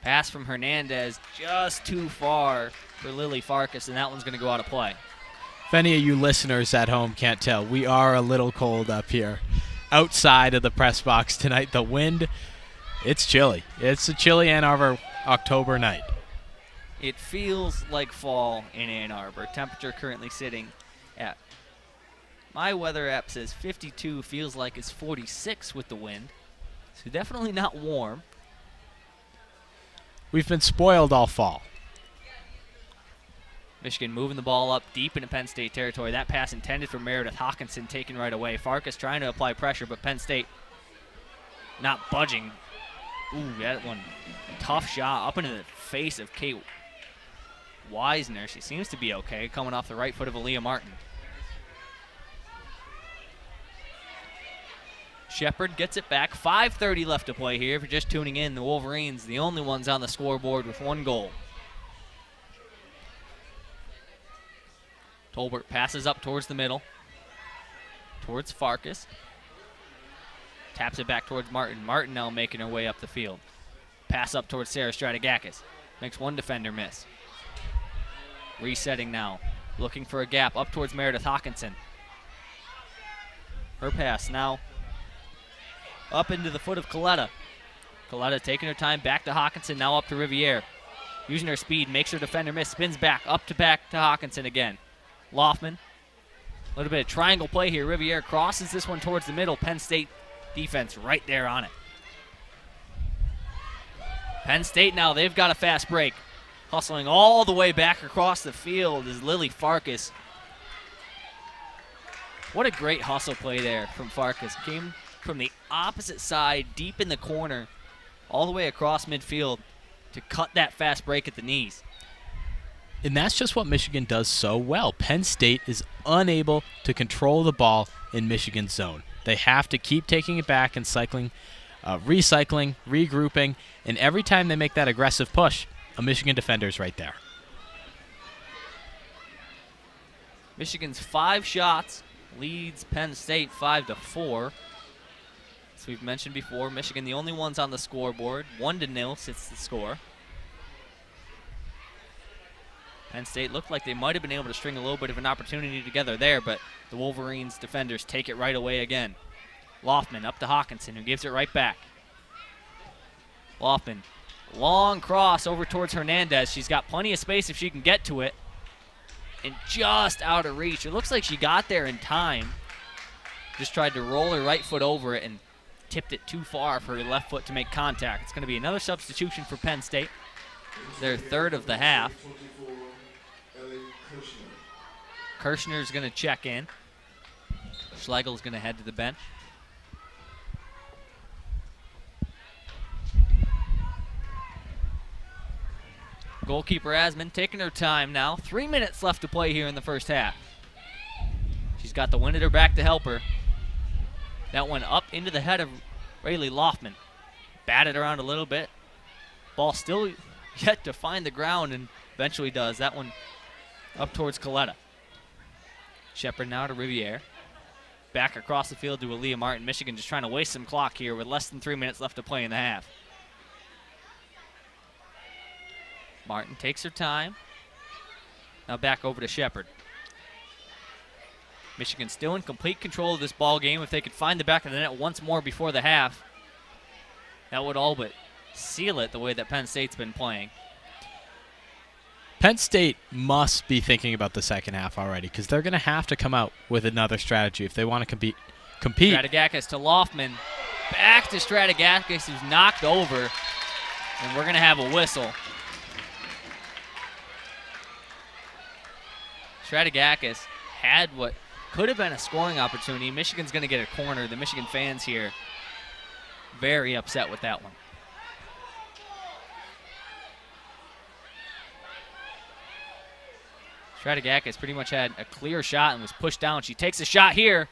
Pass from Hernandez just too far for Lily Farkas, and that one's going to go out of play. If any of you listeners at home can't tell, we are a little cold up here. Outside of the press box tonight, the wind, it's chilly. It's a chilly Ann Arbor October night. It feels like fall in Ann Arbor. Temperature currently sitting at, my weather app says 52, feels like it's 46 with the wind. So definitely not warm. We've been spoiled all fall. Michigan moving the ball up deep into Penn State territory. That pass intended for Meredith Hawkinson taken right away. Farkas trying to apply pressure, but Penn State not budging. Ooh, that one, tough shot up into the face of Kate Weisner. She seems to be okay, coming off the right foot of Aaliyah Martin. Shepard gets it back. 5:30 left to play here. If you're just tuning in, the Wolverines, the only ones on the scoreboard with 1 goal. Tolbert passes up towards the middle, towards Farkas. Taps it back towards Martin. Martin now making her way up the field. Pass up towards Sarah Stratigakis. Makes one defender miss. Resetting now. Looking for a gap up towards Meredith Hawkinson. Her pass now up into the foot of Coletta. Coletta taking her time back to Hawkinson, now up to Riviere. Using her speed, makes her defender miss, spins back to Hawkinson again. Loftman. A little bit of triangle play here. Riviere crosses this one towards the middle. Penn State defense right there on it. Penn State now, they've got a fast break. Hustling all the way back across the field is Lily Farkas. What a great hustle play there from Farkas. Came from the opposite side, deep in the corner, all the way across midfield to cut that fast break at the knees. And that's just what Michigan does so well. Penn State is unable to control the ball in Michigan's zone. They have to keep taking it back and recycling, regrouping, and every time they make that aggressive push, a Michigan defender is right there. Michigan's 5 shots leads Penn State 5-4. As we've mentioned before, Michigan the only ones on the scoreboard. 1-0 sits the score. Penn State looked like they might have been able to string a little bit of an opportunity together there, but the Wolverines defenders take it right away again. Loftman up to Hawkinson, who gives it right back. Loftman, long cross over towards Hernandez. She's got plenty of space if she can get to it. And just out of reach. It looks like she got there in time. Just tried to roll her right foot over it and tipped it too far for her left foot to make contact. It's going to be another substitution for Penn State. Their third of the half. Kirshner's going to check in. Schlegel's going to head to the bench. Goalkeeper Asman taking her time now. 3 minutes left to play here in the first half. She's got the wind at her back to help her. That one up into the head of Rayleigh Loftman. Batted around a little bit. Ball still yet to find the ground and eventually does. That one up towards Coletta. Shepard now to Riviere. Back across the field to Aaliyah Martin. Michigan just trying to waste some clock here with less than 3 minutes left to play in the half. Martin takes her time. Now back over to Shepard. Michigan still in complete control of this ball game. If they could find the back of the net once more before the half, that would all but seal it the way that Penn State's been playing. Penn State must be thinking about the second half already because they're going to have to come out with another strategy if they want to compete. Stratigakis to Loftman. Back to Stratigakis, who's knocked over. And we're going to have a whistle. Stratigakis had what could have been a scoring opportunity. Michigan's going to get a corner. The Michigan fans here very upset with that one. Stratigakis pretty much had a clear shot and was pushed down. She takes a shot here.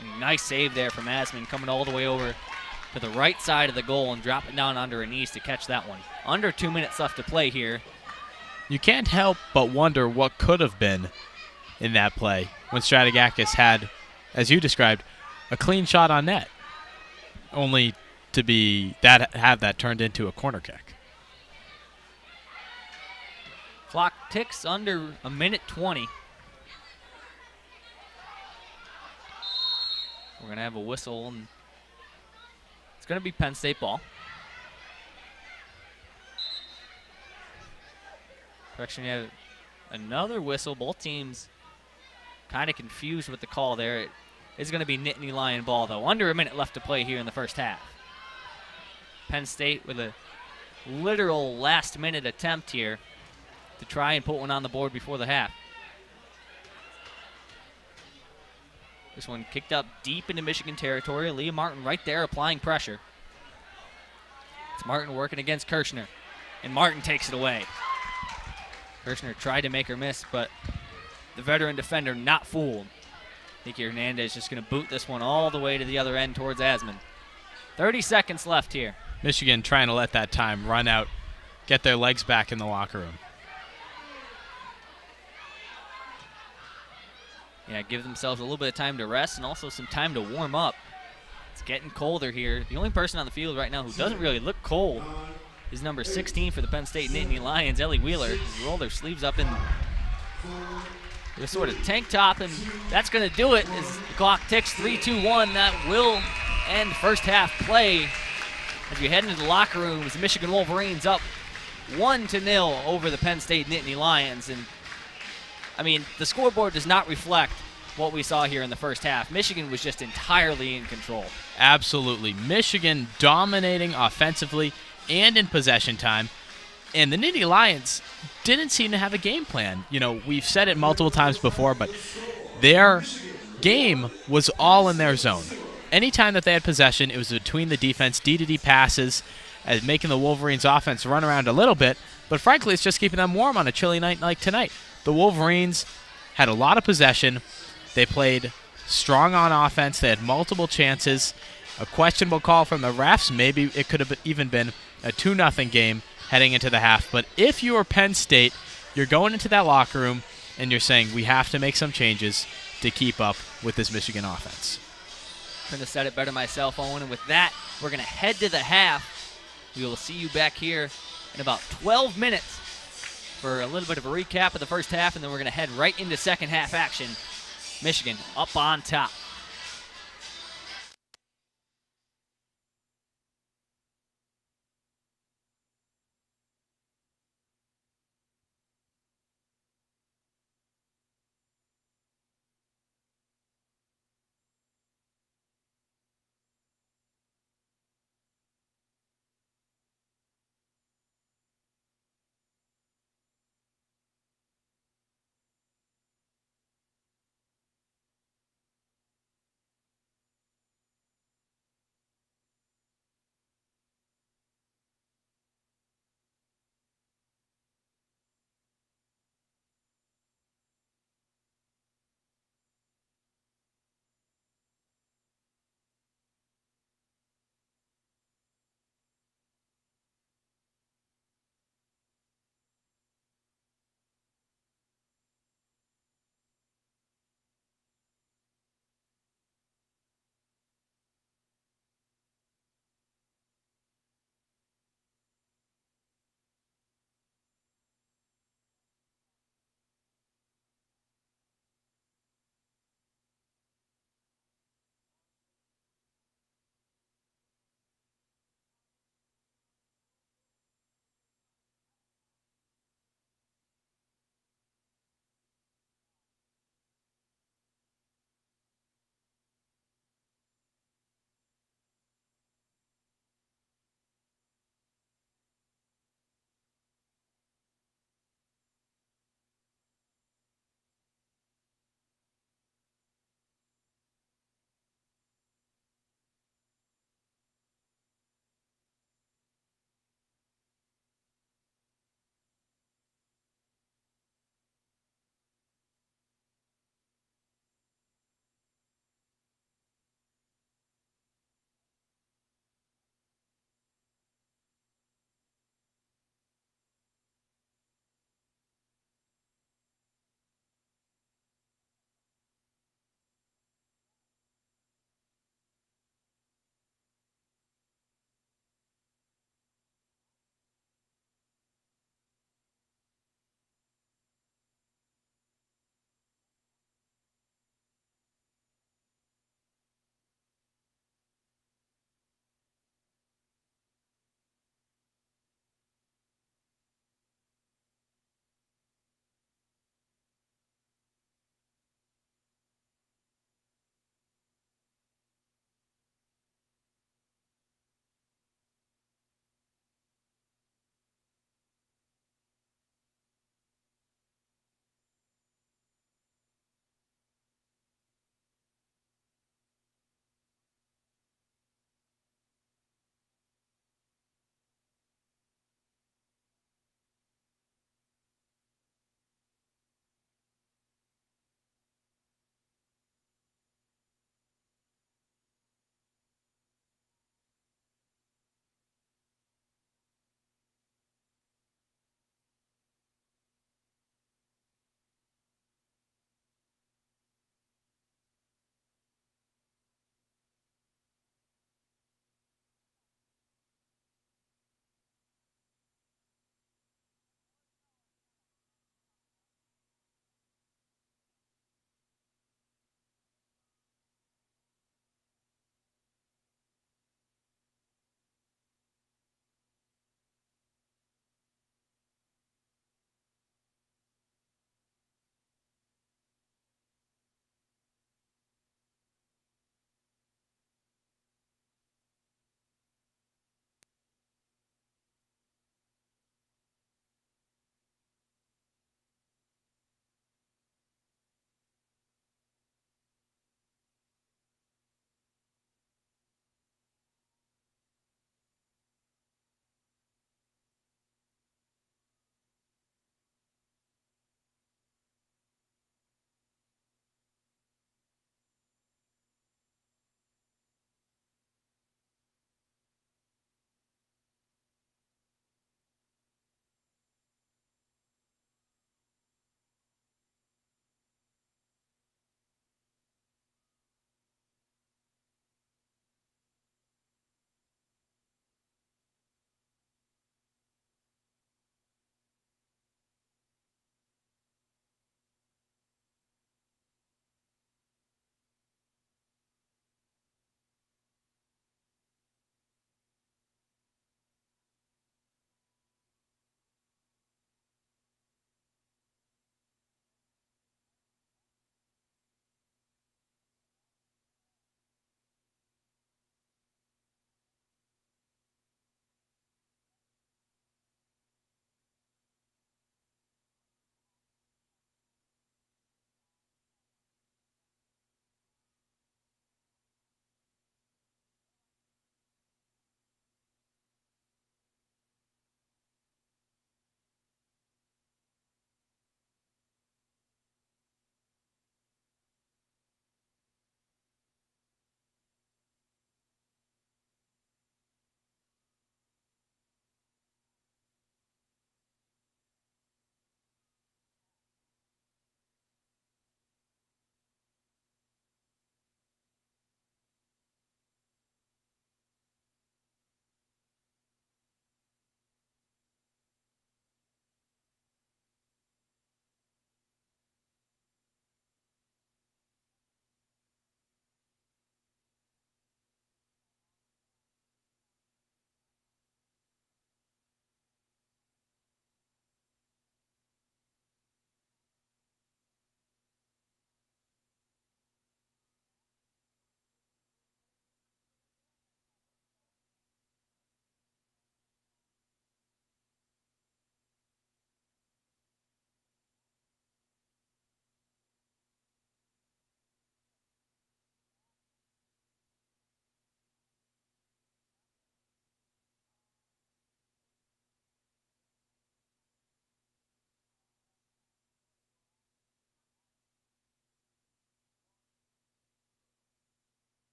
And nice save there from Asman, coming all the way over to the right side of the goal and dropping down under her knees to catch that one. Under 2 minutes left to play here. You can't help but wonder what could have been in that play when Stratigakis had, as you described, a clean shot on net, only to have that turned into a corner kick. Clock ticks under a minute 20. We're going to have a whistle, and it's going to be Penn State ball. Correction, you have another whistle. Both teams kind of confused with the call there. It is going to be Nittany Lion ball, though. Under a minute left to play here in the first half. Penn State with a literal last-minute attempt here to try and put one on the board before the half. This one kicked up deep into Michigan territory. Leah Martin right there applying pressure. It's Martin working against Kirshner, and Martin takes it away. Kirshner tried to make her miss, but the veteran defender not fooled. Nicky Hernandez just going to boot this one all the way to the other end towards Asman. 30 seconds left here. Michigan trying to let that time run out, get their legs back in the locker room. Yeah, give themselves a little bit of time to rest and also some time to warm up. It's getting colder here. The only person on the field right now who doesn't really look cold is number 16 for the Penn State Nittany Lions, Ellie Wheeler. They roll their sleeves up in a sort of tank top, and that's going to do it as the clock ticks 3-2-1. That will end first half play as we head into the locker rooms. The Michigan Wolverines up 1-0 over the Penn State Nittany Lions. And I mean, the scoreboard does not reflect what we saw here in the first half. Michigan was just entirely in control. Absolutely. Michigan dominating offensively and in possession time. And the Nittany Lions didn't seem to have a game plan. You know, we've said it multiple times before, but their game was all in their zone. Anytime that they had possession, it was between the defense, D-to-D passes, as making the Wolverines offense run around a little bit. But frankly, it's just keeping them warm on a chilly night like tonight. The Wolverines had a lot of possession. They played strong on offense. They had multiple chances. A questionable call from the refs. Maybe it could have even been a 2-0 game heading into the half. But if you are Penn State, you're going into that locker room and you're saying, we have to make some changes to keep up with this Michigan offense. Couldn't have said it better myself, Owen. And with that, we're going to head to the half. We will see you back here in about 12 minutes for a little bit of a recap of the first half, and then we're going to head right into second half action. Michigan up on top.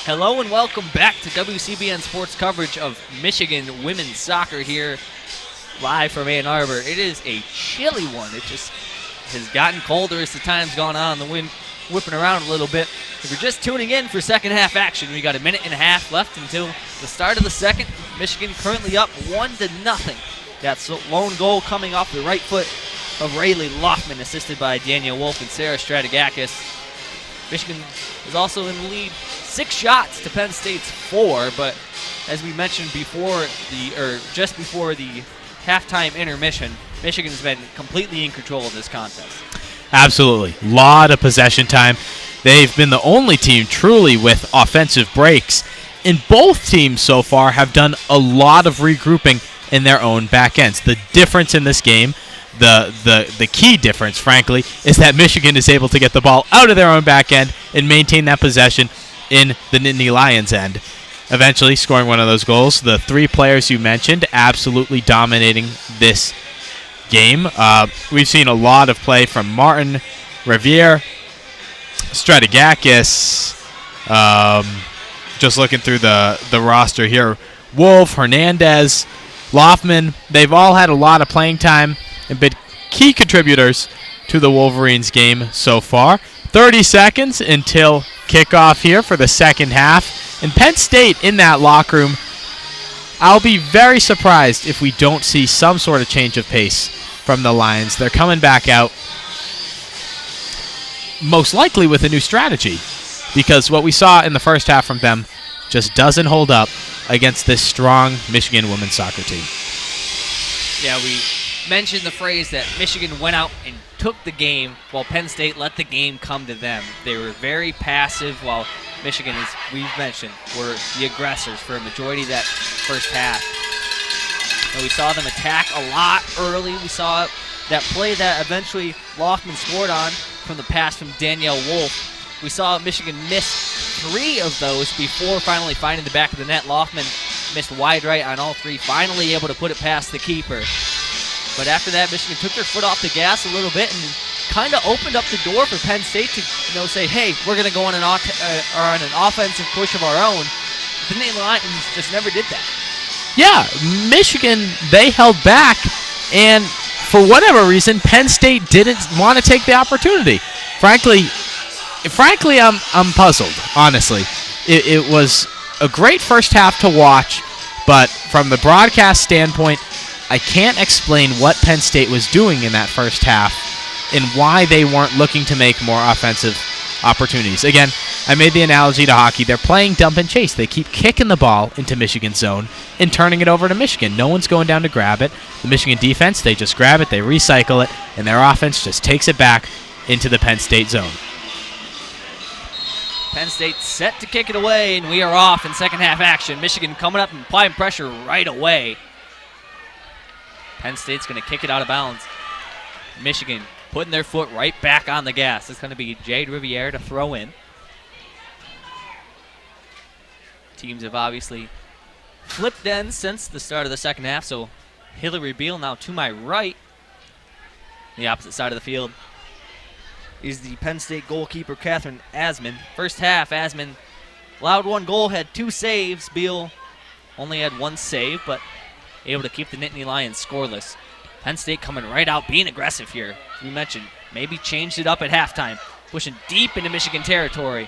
Hello and welcome back to WCBN Sports coverage of Michigan women's soccer here live from Ann Arbor. It is a chilly one. It just has gotten colder as the time's gone on. The wind whipping around a little bit. If you're just tuning in for second half action, we got a minute and a half left until the start of the second. Michigan currently up 1-0. That lone goal coming off the right foot of Rayleigh Loftman, assisted by Danielle Wolf and Sarah Stratigakis. Michigan is also in the lead 6 shots to Penn State's 4, but as we mentioned just before the halftime intermission, Michigan's been completely in control of this contest. Absolutely. Lot of possession time. They've been the only team truly with offensive breaks. And both teams so far have done a lot of regrouping in their own back ends. The difference in this game, the key difference, frankly, is that Michigan is able to get the ball out of their own back end and maintain that possession in the Nittany Lions end, eventually scoring one of those goals. The 3 players you mentioned absolutely dominating this game. We've seen a lot of play from Martin, Riviere, Stratigakis. Just looking through the roster here, Wolf, Hernandez, Loftman. They've all had a lot of playing time and been key contributors to the Wolverines game so far. 30 seconds until kickoff here for the second half. And Penn State in that locker room, I'll be very surprised if we don't see some sort of change of pace from the Lions. They're coming back out most likely with a new strategy, because what we saw in the first half from them just doesn't hold up against this strong Michigan women's soccer team. Yeah, we mentioned the phrase that Michigan went out and took the game while Penn State let the game come to them. They were very passive while Michigan, as we've mentioned, were the aggressors for a majority of that first half. And we saw them attack a lot early. We saw that play that eventually Loftman scored on from the pass from Danielle Wolf. We saw Michigan miss 3 of those before finally finding the back of the net. Loftman missed wide right on all 3, finally able to put it past the keeper. But after that, Michigan took their foot off the gas a little bit and kind of opened up the door for Penn State to say, hey, we're going to go on an offensive push of our own. The Nittany Lions just never did that. Yeah, Michigan, they held back, and for whatever reason, Penn State didn't want to take the opportunity. Frankly, I'm puzzled, honestly. It was a great first half to watch, but from the broadcast standpoint, I can't explain what Penn State was doing in that first half and why they weren't looking to make more offensive opportunities. Again, I made the analogy to hockey. They're playing dump and chase. They keep kicking the ball into Michigan's zone and turning it over to Michigan. No one's going down to grab it. The Michigan defense, they just grab it, they recycle it, and their offense just takes it back into the Penn State zone. Penn State set to kick it away, and we are off in second half action. Michigan coming up and applying pressure right away. Penn State's going to kick it out of bounds. Michigan putting their foot right back on the gas. It's going to be Jade Riviere to throw in. Teams have obviously flipped ends since the start of the second half, so Hillary Beal now to my right. The opposite side of the field is the Penn State goalkeeper, Catherine Asman. First half, Asman allowed 1 goal, had 2 saves. Beal only had 1 save, but able to keep the Nittany Lions scoreless. Penn State coming right out, being aggressive here. As we mentioned, maybe changed it up at halftime, pushing deep into Michigan territory.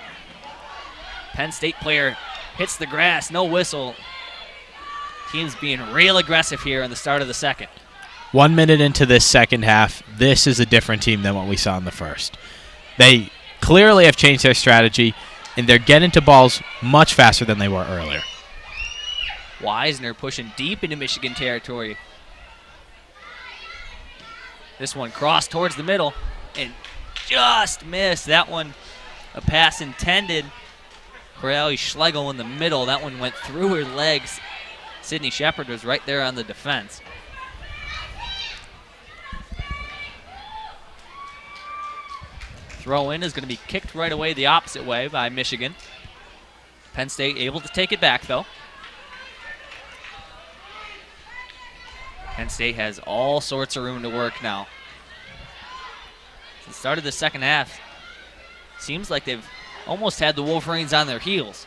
Penn State player hits the grass, no whistle. Team's being real aggressive here in the start of the second. 1 minute into this second half, this is a different team than what we saw in the first. They clearly have changed their strategy, and they're getting to balls much faster than they were earlier. Weisner pushing deep into Michigan territory. This one crossed towards the middle and just missed. That one, a pass intended for Allie Schlegel in the middle. That one went through her legs. Sydney Shepard was right there on the defense. Throw in is going to be kicked right away the opposite way by Michigan. Penn State able to take it back, though. Penn State has all sorts of room to work now. Since the start of the second half, seems like they've almost had the Wolverines on their heels.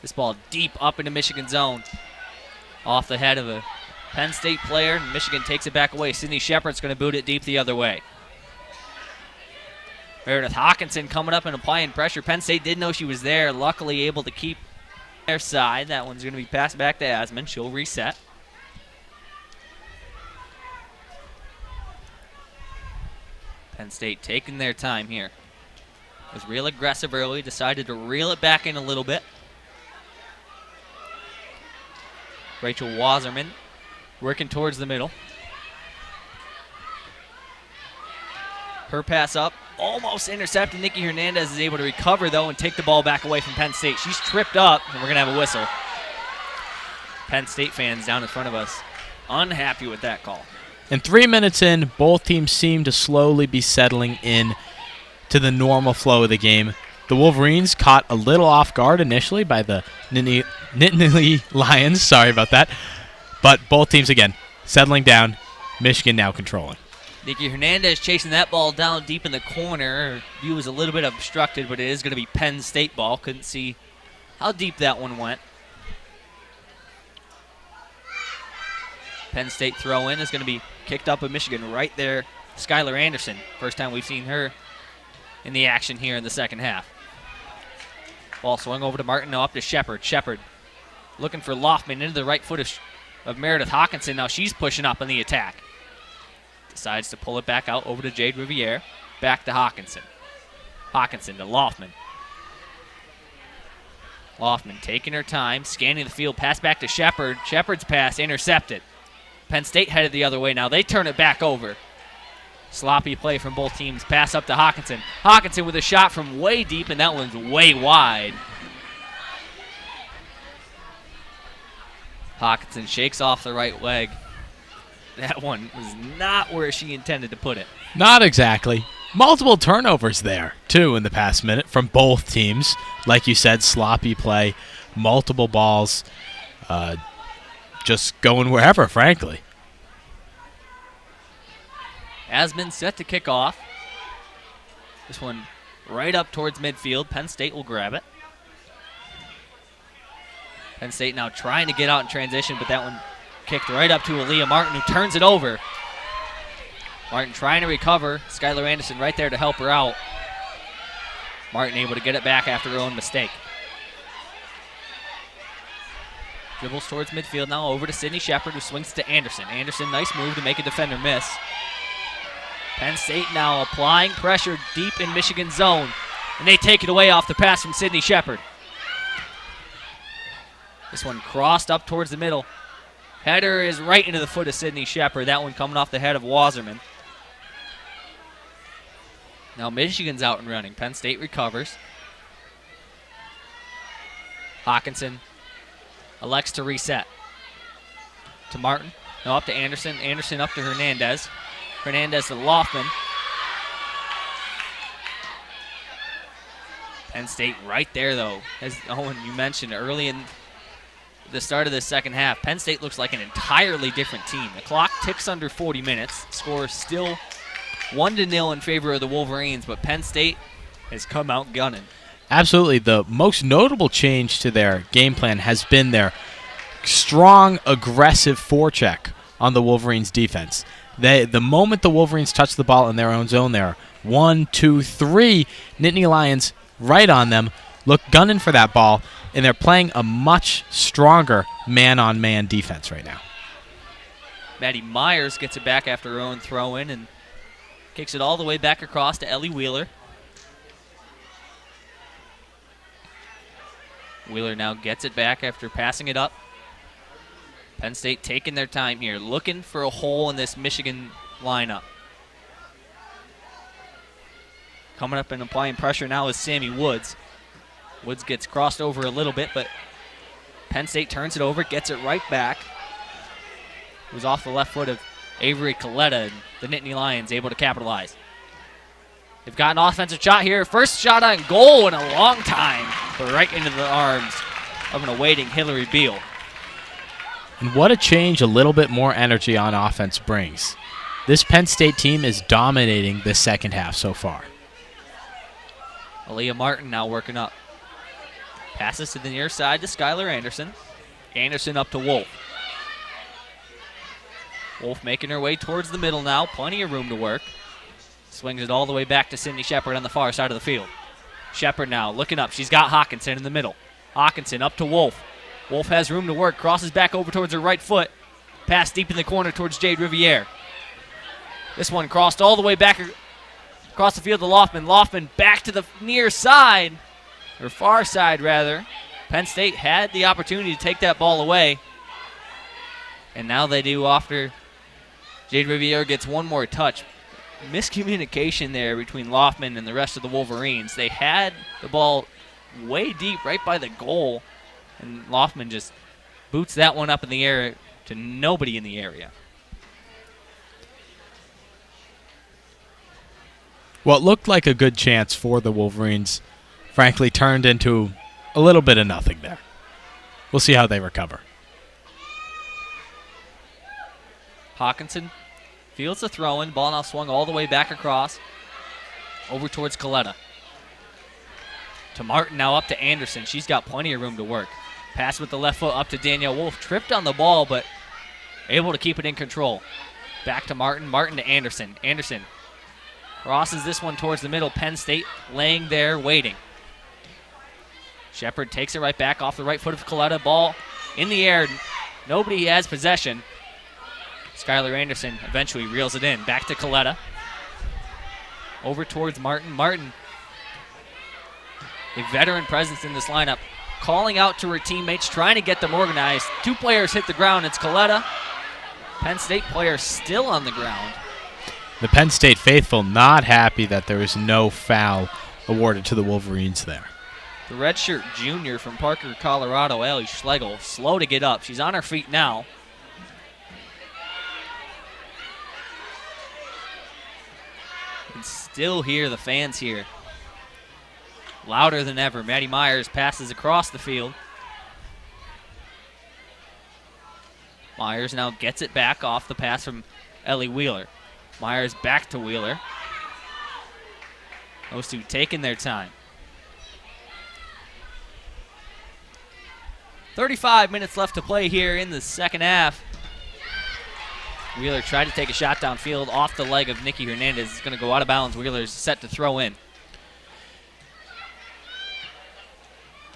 This ball deep up into Michigan zone. Off the head of a Penn State player. Michigan takes it back away. Sydney Shepard's going to boot it deep the other way. Meredith Hawkinson coming up and applying pressure. Penn State did know she was there. Luckily able to keep their side. That one's going to be passed back to Asman. She'll reset. Penn State taking their time here. Was real aggressive early. Decided to reel it back in a little bit. Rachel Wasserman working towards the middle. Her pass up, almost intercepted. Nikki Hernandez is able to recover, though, and take the ball back away from Penn State. She's tripped up, and we're going to have a whistle. Penn State fans down in front of us unhappy with that call. And 3 minutes in, both teams seem to slowly be settling in to the normal flow of the game. The Wolverines caught a little off guard initially by the Nittany Lions. Sorry about that. But both teams, again, settling down. Michigan now controlling. Nikki Hernandez chasing that ball down deep in the corner. Her view was a little bit obstructed, but it is going to be Penn State ball. Couldn't see how deep that one went. Penn State throw in is going to be kicked up with Michigan right there. Skylar Anderson. First time we've seen her in the action here in the second half. Ball swung over to Martin, now up to Shepard. Shepard looking for Loftman into the right foot of Meredith Hawkinson. Now she's pushing up in the attack. Decides to pull it back out over to Jade Riviere. Back to Hawkinson. Hawkinson to Loftman. Loftman taking her time, scanning the field, pass back to Shepard. Shepard's pass intercepted. Penn State headed the other way. Now they turn it back over. Sloppy play from both teams. Pass up to Hawkinson. Hawkinson with a shot from way deep, and that one's way wide. Hawkinson shakes off the right leg. That one was not where she intended to put it. Not exactly. Multiple turnovers there, too, in the past minute from both teams. Like you said, sloppy play, multiple balls, just going wherever, frankly. Asman set to kick off. This one right up towards midfield. Penn State will grab it. Penn State now trying to get out in transition, but that one kicked right up to Aaliyah Martin, who turns it over. Martin trying to recover. Skylar Anderson right there to help her out. Martin able to get it back after her own mistake. Dribbles towards midfield now over to Sydney Shepard, who swings to Anderson. Anderson, nice move to make a defender miss. Penn State now applying pressure deep in Michigan's zone, and they take it away off the pass from Sydney Shepard. This one crossed up towards the middle. Header is right into the foot of Sydney Shepard. That one coming off the head of Wasserman. Now Michigan's out and running. Penn State recovers. Hawkinson elects to reset. To Martin. No, up to Anderson. Anderson up to Hernandez. Hernandez to Loftman. Penn State right there, though. As Owen, you mentioned early in the start of the second half, Penn State looks like an entirely different team. The clock ticks under 40 minutes. Score still 1-0 in favor of the Wolverines, but Penn State has come out gunning. Absolutely. The most notable change to their game plan has been their strong, aggressive forecheck on the Wolverines' defense. The moment the Wolverines touch the ball in their own zone, there, 1, 2, 3 Nittany Lions right on them, look gunning for that ball, and they're playing a much stronger man-on-man defense right now. Maddie Myers gets it back after her own throw-in and kicks it all the way back across to Ellie Wheeler. Wheeler now gets it back after passing it up. Penn State taking their time here, looking for a hole in this Michigan lineup. Coming up and applying pressure now is Sammy Woods. Woods gets crossed over a little bit, but Penn State turns it over, gets it right back. It was off the left foot of Avery Coletta, and the Nittany Lions able to capitalize. They've got an offensive shot here. First shot on goal in a long time, but right into the arms of an awaiting Hillary Beal. And what a change a little bit more energy on offense brings. This Penn State team is dominating the second half so far. Aaliyah Martin now working up. Passes to the near side to Skylar Anderson. Anderson up to Wolf. Wolf making her way towards the middle now. Plenty of room to work. Swings it all the way back to Sydney Shepard on the far side of the field. Shepard now looking up. She's got Hawkinson in the middle. Hawkinson up to Wolf. Wolf has room to work. Crosses back over towards her right foot. Pass deep in the corner towards Jade Riviere. This one crossed all the way back across the field to Loftman. Loftman back to the near side, or far side rather. Penn State had the opportunity to take that ball away. And now they do after Jade Riviere gets one more touch. Miscommunication there between Loftman and the rest of the Wolverines. They had the ball way deep right by the goal, and Loftman just boots that one up in the air to nobody in the area. What looked like a good chance for the Wolverines, frankly, turned into a little bit of nothing there. We'll see how they recover. Hawkinson fields the throw-in. Ball now swung all the way back across. Over towards Coletta. To Martin, now up to Anderson. She's got plenty of room to work. Pass with the left foot up to Danielle Wolf. Tripped on the ball, but able to keep it in control. Back to Martin. Martin to Anderson. Anderson crosses this one towards the middle. Penn State laying there waiting. Shepard takes it right back off the right foot of Coletta. Ball in the air. Nobody has possession. Skylar Anderson eventually reels it in. Back to Coletta. Over towards Martin. Martin, a veteran presence in this lineup, calling out to her teammates, trying to get them organized. Two players hit the ground. It's Coletta. Penn State player still on the ground. The Penn State faithful not happy that there was no foul awarded to the Wolverines there. The redshirt junior from Parker, Colorado, Ellie Schlegel, slow to get up. She's on her feet now. You can still hear the fans here. Louder than ever. Maddie Myers passes across the field. Myers now gets it back off the pass from Ellie Wheeler. Myers back to Wheeler. Those two taking their time. 35 minutes left to play here in the second half. Wheeler tried to take a shot downfield off the leg of Nikki Hernandez. It's going to go out of bounds. Wheeler's set to throw in.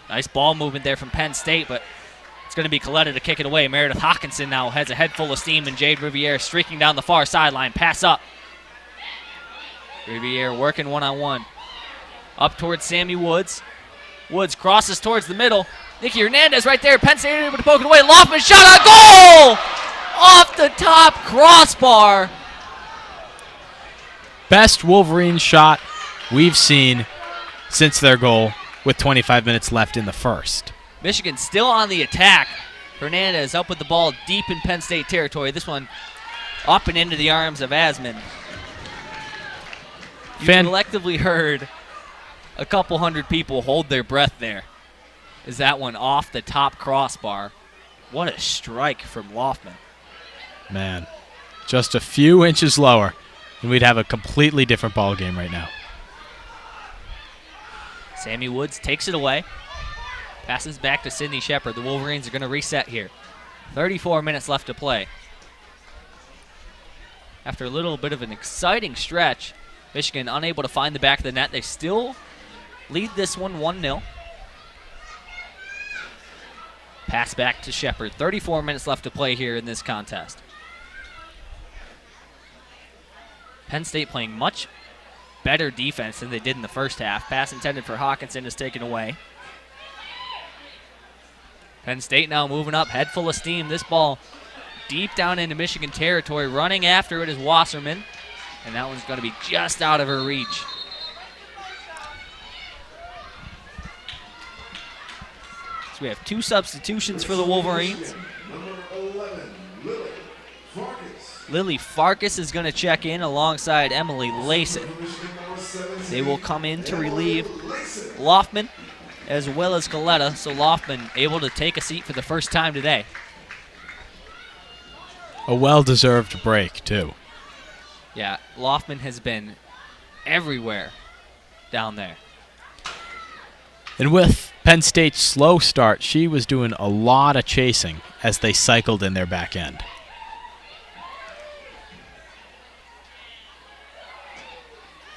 Nice ball movement there from Penn State, but it's going to be Coletta to kick it away. Meredith Hawkinson now has a head full of steam, and Jade Riviere streaking down the far sideline. Pass up. Riviere working one-on-one. Up towards Sammy Woods. Woods crosses towards the middle. Nikki Hernandez right there. Penn State able to poke it away. Loftman shot on goal! Off the top crossbar. Best Wolverine shot we've seen since their goal with 25 minutes left in the first. Michigan still on the attack. Hernandez up with the ball deep in Penn State territory. This one up and into the arms of Asman. You collectively heard a couple hundred people hold their breath there. Is that one off the top crossbar? What a strike from Loftman. Man, just a few inches lower, and we'd have a completely different ball game right now. Sammy Woods takes it away. Passes back to Sydney Shepard. The Wolverines are going to reset here. 34 minutes left to play. After a little bit of an exciting stretch, Michigan unable to find the back of the net. They still lead this one 1-0. Pass back to Shepard. 34 minutes left to play here in this contest. Penn State playing much better defense than they did in the first half. Pass intended for Hawkinson is taken away. Penn State now moving up, head full of steam. This ball deep down into Michigan territory. Running after it is Wasserman, and that one's going to be just out of her reach. So we have two substitutions for the Wolverines. Number 11, Lily Farkas. Lily Farkas is going to check in alongside Emily Layson. They will come in to relieve Loftman as well as Coletta. So Loftman able to take a seat for the first time today. A well-deserved break, too. Yeah, Loftman has been everywhere down there. And with Penn State's slow start, she was doing a lot of chasing as they cycled in their back end.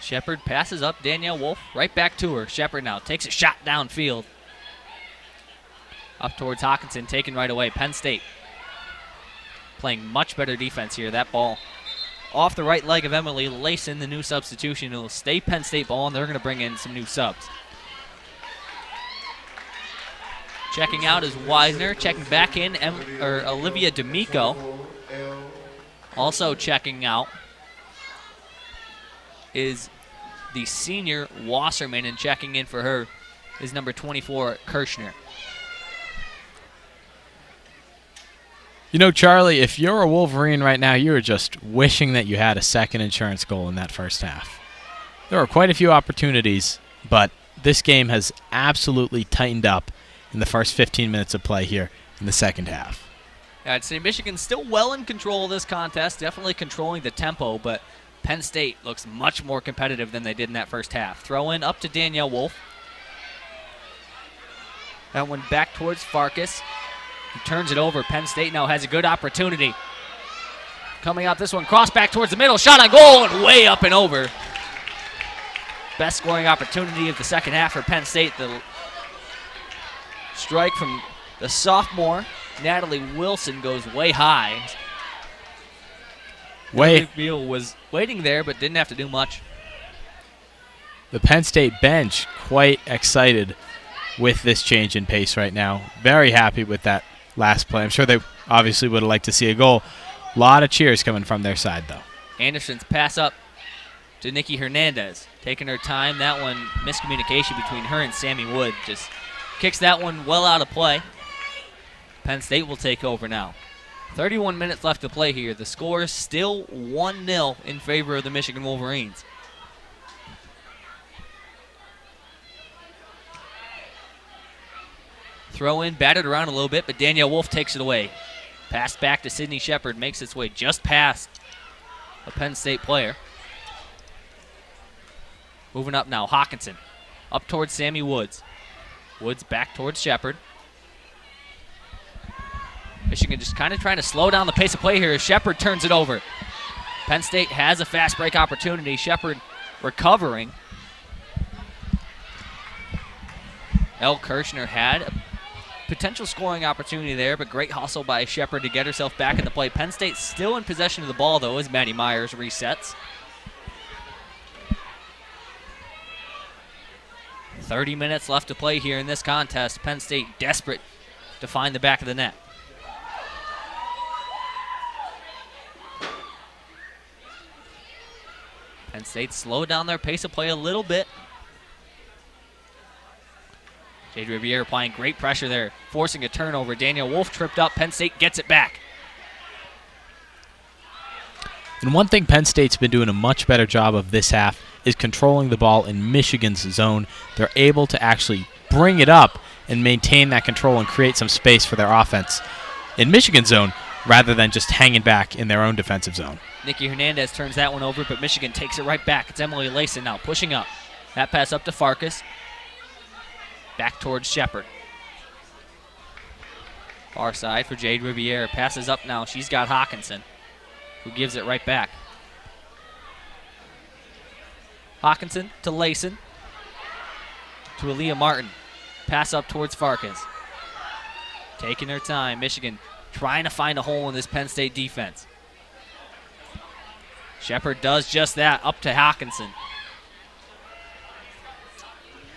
Shepard passes up Danielle Wolf, right back to her. Shepard now takes a shot downfield. Up towards Hawkinson, taken right away. Penn State playing much better defense here. That ball off the right leg of Emily Layson, the new substitution. It'll stay Penn State ball, and they're going to bring in some new subs. Checking out is Wisner. Checking back in, Olivia D'Amico. Also checking out is the senior Wasserman, and checking in for her is number 24, Kirschner. You know, Charlie, if you're a Wolverine right now, you are just wishing that you had a second insurance goal in that first half. There were quite a few opportunities, but this game has absolutely tightened up in the first 15 minutes of play here in the second half. I'd say Michigan's still well in control of this contest, definitely controlling the tempo, but Penn State looks much more competitive than they did in that first half. Throw in up to Danielle Wolf. That one back towards Farkas. He turns it over. Penn State now has a good opportunity. Coming out this one, cross back towards the middle, shot on goal, and way up and over. Best scoring opportunity of the second half for Penn State. The strike from the sophomore, Natalie Wilson, goes way high. Beal was waiting there, but didn't have to do much. The Penn State bench quite excited with this change in pace right now. Very happy with that last play. I'm sure they obviously would have liked to see a goal. A lot of cheers coming from their side, though. Anderson's pass up to Nikki Hernandez. Taking her time. That one, miscommunication between her and Sammy Wood. Just kicks that one well out of play. Penn State will take over now. 31 minutes left to play here. The score is still 1-0 in favor of the Michigan Wolverines. Throw in, batted around a little bit, but Danielle Wolf takes it away. Pass back to Sydney Shepard, makes its way just past a Penn State player. Moving up now, Hawkinson. Up towards Sammy Woods. Woods back towards Shepard. Michigan just kind of trying to slow down the pace of play here as Shepard turns it over. Penn State has a fast break opportunity. Shepard recovering. Elle Kirschner had a potential scoring opportunity there, but great hustle by Shepard to get herself back in the play. Penn State still in possession of the ball, though, as Maddie Myers resets. 30 minutes left to play here in this contest. Penn State desperate to find the back of the net. Penn State slowed down their pace of play a little bit. Jade Riviere applying great pressure there, forcing a turnover. Danielle Wolf tripped up. Penn State gets it back. And one thing Penn State's been doing a much better job of this half is controlling the ball in Michigan's zone. They're able to actually bring it up and maintain that control and create some space for their offense in Michigan's zone rather than just hanging back in their own defensive zone. Nikki Hernandez turns that one over, but Michigan takes it right back. It's Emily Layson now pushing up. That pass up to Farkas. Back towards Shepard. Far side for Jade Riviere. Passes up now. She's got Hawkinson, who gives it right back. Hawkinson to Layson. To Aaliyah Martin. Pass up towards Farkas. Taking her time. Michigan trying to find a hole in this Penn State defense. Shepard does just that, up to Hawkinson.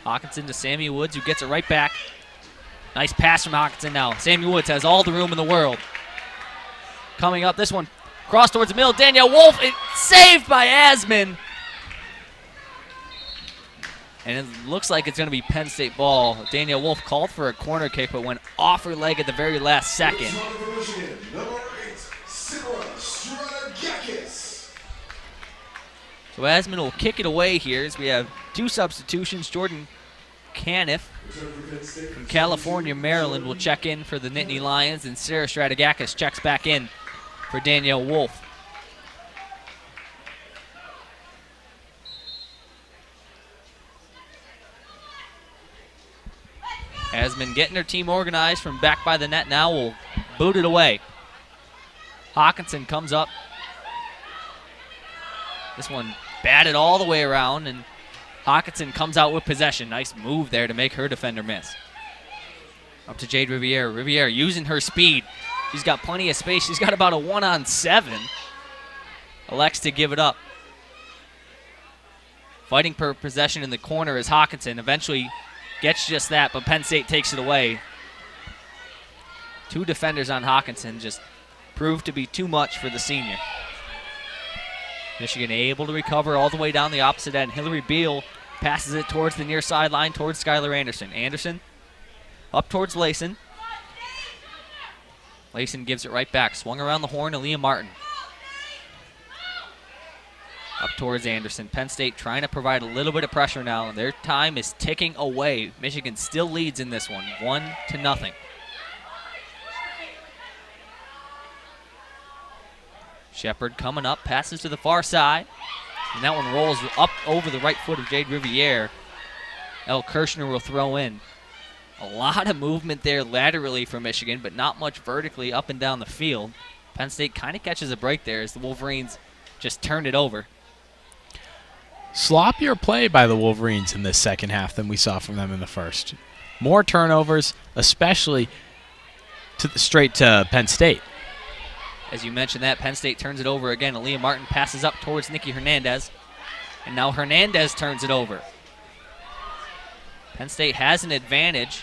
Hawkinson to Sammy Woods, who gets it right back. Nice pass from Hawkinson now. Sammy Woods has all the room in the world. Coming up, this one, cross towards the middle. Danielle Wolf, saved by Asman. And it looks like it's going to be Penn State ball. Danielle Wolf called for a corner kick, but went off her leg at the very last second. So Asman will kick it away here as we have two substitutions. Jordan Caniff from California, Maryland will check in for the Nittany Lions, and Sarah Stratigakis checks back in for Danielle Wolf. Has been getting her team organized from back by the net now. Will boot it away. Hawkinson comes up. This one batted all the way around, and Hawkinson comes out with possession. Nice move there to make her defender miss. Up to Jade Riviere. Riviere using her speed. She's got plenty of space. She's got about a 1-on-7. Elects to give it up. Fighting for possession in the corner is Hawkinson. Eventually gets just that, but Penn State takes it away. 2 defenders on Hawkinson just proved to be too much for the senior. Michigan able to recover all the way down the opposite end. Hillary Beal passes it towards the near sideline, towards Skylar Anderson. Anderson up towards Layson. Layson gives it right back. Swung around the horn to Leah Martin. Up towards Anderson. Penn State trying to provide a little bit of pressure now, and their time is ticking away. Michigan still leads in this one, 1-0. Shepard coming up, passes to the far side, and that one rolls up over the right foot of Jade Riviere. El Kirshner will throw in. A lot of movement there laterally for Michigan, but not much vertically up and down the field. Penn State kind of catches a break there as the Wolverines just turn it over. Sloppier play by the Wolverines in this second half than we saw from them in the first. More turnovers, especially straight to Penn State. As you mentioned that, Penn State turns it over again. Aaliyah Martin passes up towards Nikki Hernandez. And now Hernandez turns it over. Penn State has an advantage.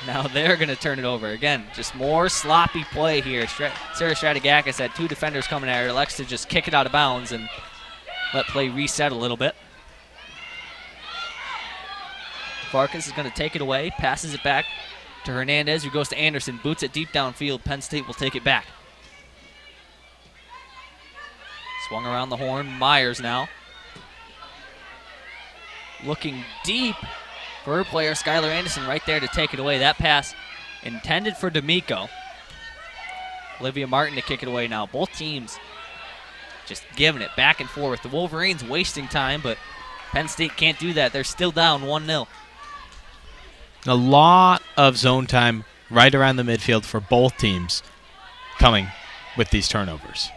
Now they're going to turn it over. Again, just more sloppy play here. Sarah Stratigakis had 2 defenders coming at her. Elects to just kick it out of bounds and let play reset a little bit. Farkas is going to take it away, passes it back to Hernandez, who goes to Anderson, boots it deep downfield. Penn State will take it back. Swung around the horn. Myers now. Looking deep for her player, Skylar Anderson, right there to take it away. That pass intended for D'Amico. Olivia Martin to kick it away now. Both teams just giving it back and forth. The Wolverines wasting time, but Penn State can't do that. They're still down 1-0. A lot of zone time right around the midfield for both teams coming with these turnovers.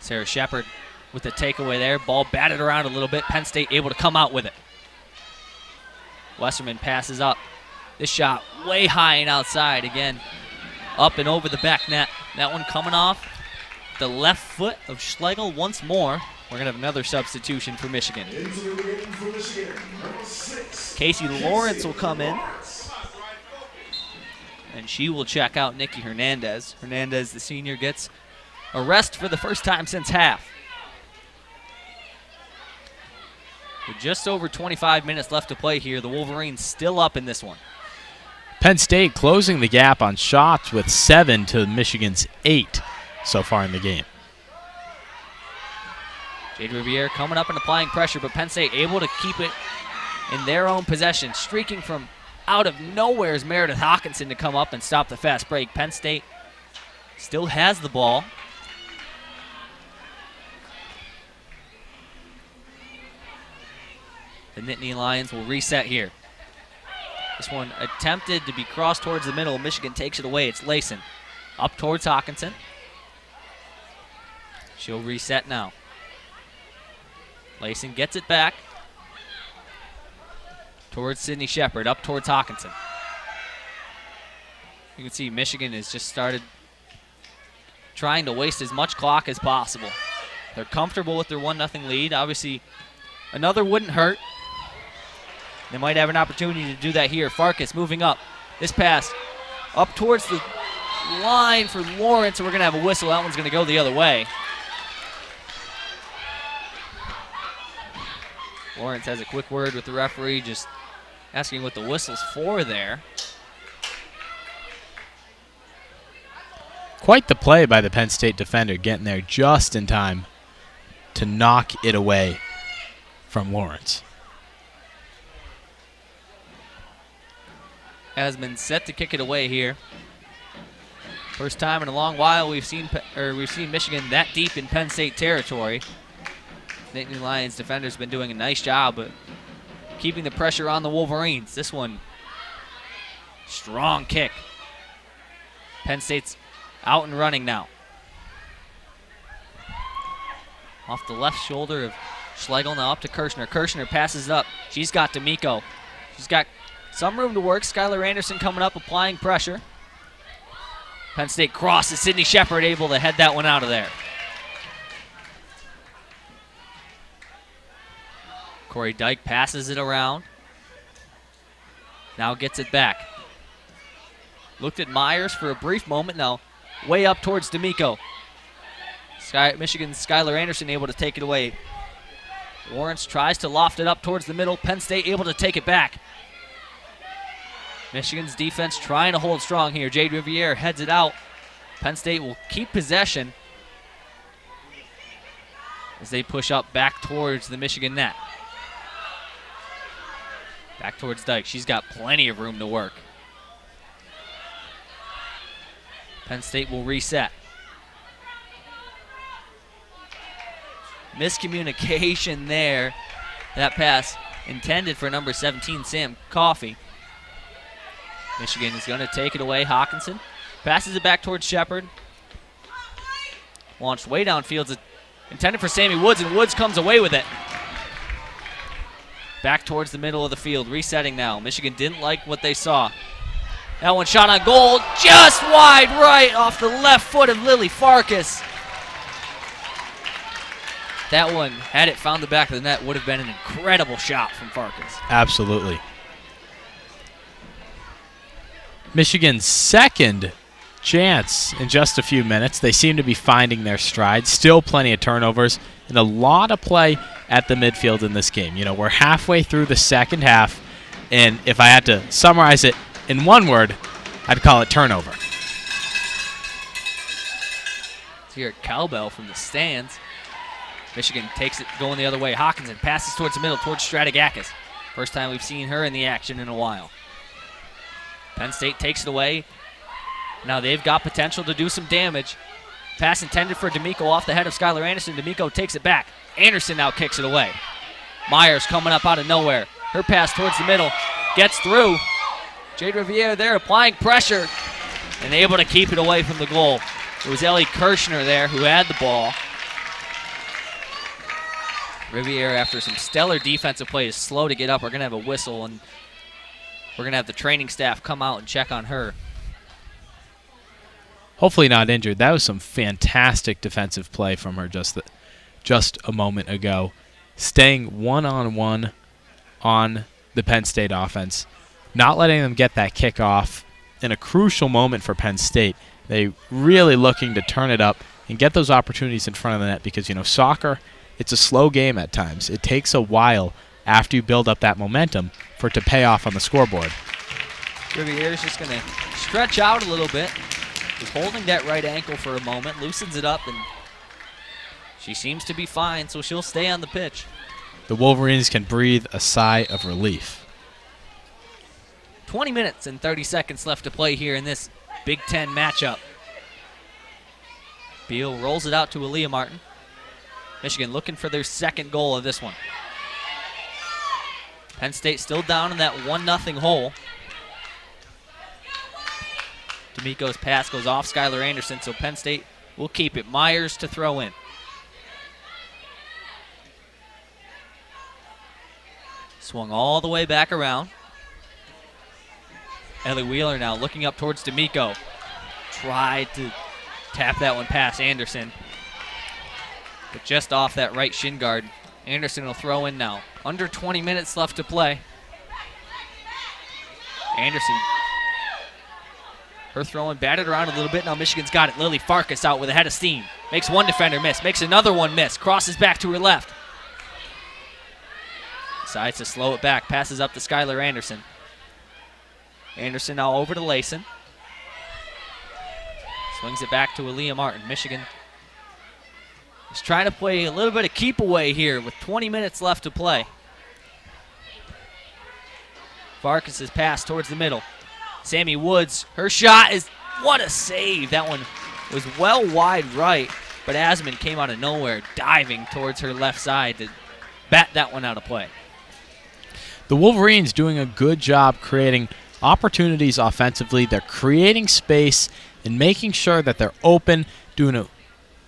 Sarah Shepard with the takeaway there. Ball batted around a little bit. Penn State able to come out with it. Westerman passes up. This shot way high and outside. Again, up and over the back net. That one coming off the left foot of Schlegel once more. We're going to have another substitution for Michigan. Casey Lawrence will come in. And she will check out Nikki Hernandez. Hernandez, the senior, gets a rest for the first time since half. With just over 25 minutes left to play here, the Wolverines still up in this one. Penn State closing the gap on shots with 7 to Michigan's 8 so far in the game. Jade Riviere coming up and applying pressure, but Penn State able to keep it in their own possession. Streaking from out of nowhere is Meredith Hawkinson to come up and stop the fast break. Penn State still has the ball. The Nittany Lions will reset here. This one attempted to be crossed towards the middle. Michigan takes it away. It's Layson. Up towards Hawkinson. She'll reset now. Layson gets it back towards Sydney Shepard, up towards Hawkinson. You can see Michigan has just started trying to waste as much clock as possible. They're comfortable with their 1-0 lead. Obviously, another wouldn't hurt. They might have an opportunity to do that here. Farkas moving up. This pass up towards the line for Lawrence, and we're going to have a whistle. That one's going to go the other way. Lawrence has a quick word with the referee, just asking what the whistle's for there. Quite the play by the Penn State defender, getting there just in time to knock it away from Lawrence. Has been set to kick it away here. First time in a long while we've seen Michigan that deep in Penn State territory. Nittany Lions defenders been doing a nice job, but keeping the pressure on the Wolverines. This one Strong kick. Penn State's out and running now. Off the left shoulder of Schlegel, now up to Kirshner. Kirshner passes it up. She's got D'Amico. She's got some room to work. Skylar Anderson coming up, applying pressure. Penn State crosses. Sydney Shepard able to head that one out of there. Corey Dyke passes it around. Now gets it back. Looked at Myers for a brief moment. Now way up towards D'Amico. Michigan's Skylar Anderson able to take it away. Lawrence tries to loft it up towards the middle. Penn State able to take it back. Michigan's defense trying to hold strong here. Jade Riviere heads it out. Penn State will keep possession as they push up back towards the Michigan net. Back towards Dyke. She's got plenty of room to work. Penn State will reset. Miscommunication there. That pass intended for number 17, Sam Coffey. Michigan is going to take it away. Hawkinson passes it back towards Shepard. Launched way downfield. It's intended for Sammy Woods, and Woods comes away with it. Back towards the middle of the field. Resetting now. Michigan didn't like what they saw. That one shot on goal, just wide right off the left foot of Lily Farkas. That one, had it found the back of the net, would have been an incredible shot from Farkas. Absolutely. Michigan's second chance in just a few minutes. They seem to be finding their stride. Still plenty of turnovers and a lot of play at the midfield in this game. You know, we're halfway through the second half, and if I had to summarize it in one word, I'd call it turnover. Let's hear a cowbell from the stands. Michigan takes it going the other way. Hawkinson passes towards the middle, towards Stratigakis. First time we've seen her in the action in a while. Penn State takes it away. Now they've got potential to do some damage. Pass intended for D'Amico off the head of Skylar Anderson. D'Amico takes it back. Anderson now kicks it away. Myers coming up out of nowhere. Her pass towards the middle. Gets through. Jade Riviere there applying pressure and able to keep it away from the goal. It was Ellie Kirshner there who had the ball. Riviere, after some stellar defensive play, is slow to get up. We're going to have a whistle, and we're going to have the training staff come out and check on her. Hopefully not injured. That was some fantastic defensive play from her just a moment ago. Staying one-on-one on the Penn State offense. Not letting them get that kickoff in a crucial moment for Penn State. They really looking to turn it up and get those opportunities in front of the net because, you know, soccer, it's a slow game at times. It takes a while after you build up that momentum for it to pay off on the scoreboard. Riviere's just going to stretch out a little bit. Is holding that right ankle for a moment, loosens it up, and she seems to be fine, so she'll stay on the pitch. The Wolverines can breathe a sigh of relief. 20 minutes and 30 seconds left to play here in this Big Ten matchup. Beal rolls it out to Aaliyah Martin. Michigan looking for their second goal of this one. Penn State still down in that 1-0 hole. D'Amico's pass goes off Skylar Anderson, so Penn State will keep it. Myers to throw in. Swung all the way back around. Ellie Wheeler now looking up towards D'Amico. Tried to tap that one past Anderson. But just off that right shin guard. Anderson will throw in now. Under 20 minutes left to play. Anderson. Her throwing batted around a little bit. Now Michigan's got it. Lily Farkas out with a head of steam. Makes one defender miss. Makes another one miss. Crosses back to her left. Decides to slow it back. Passes up to Skylar Anderson. Anderson now over to Layson. Swings it back to Aaliyah Martin. Michigan is trying to play a little bit of keep away here with 20 minutes left to play. Farkas' pass towards the middle. Sammy Woods, her shot is, what a save. That one was well wide right, but Asman came out of nowhere, diving towards her left side to bat that one out of play. The Wolverines doing a good job creating opportunities offensively. They're creating space and making sure that they're open, doing a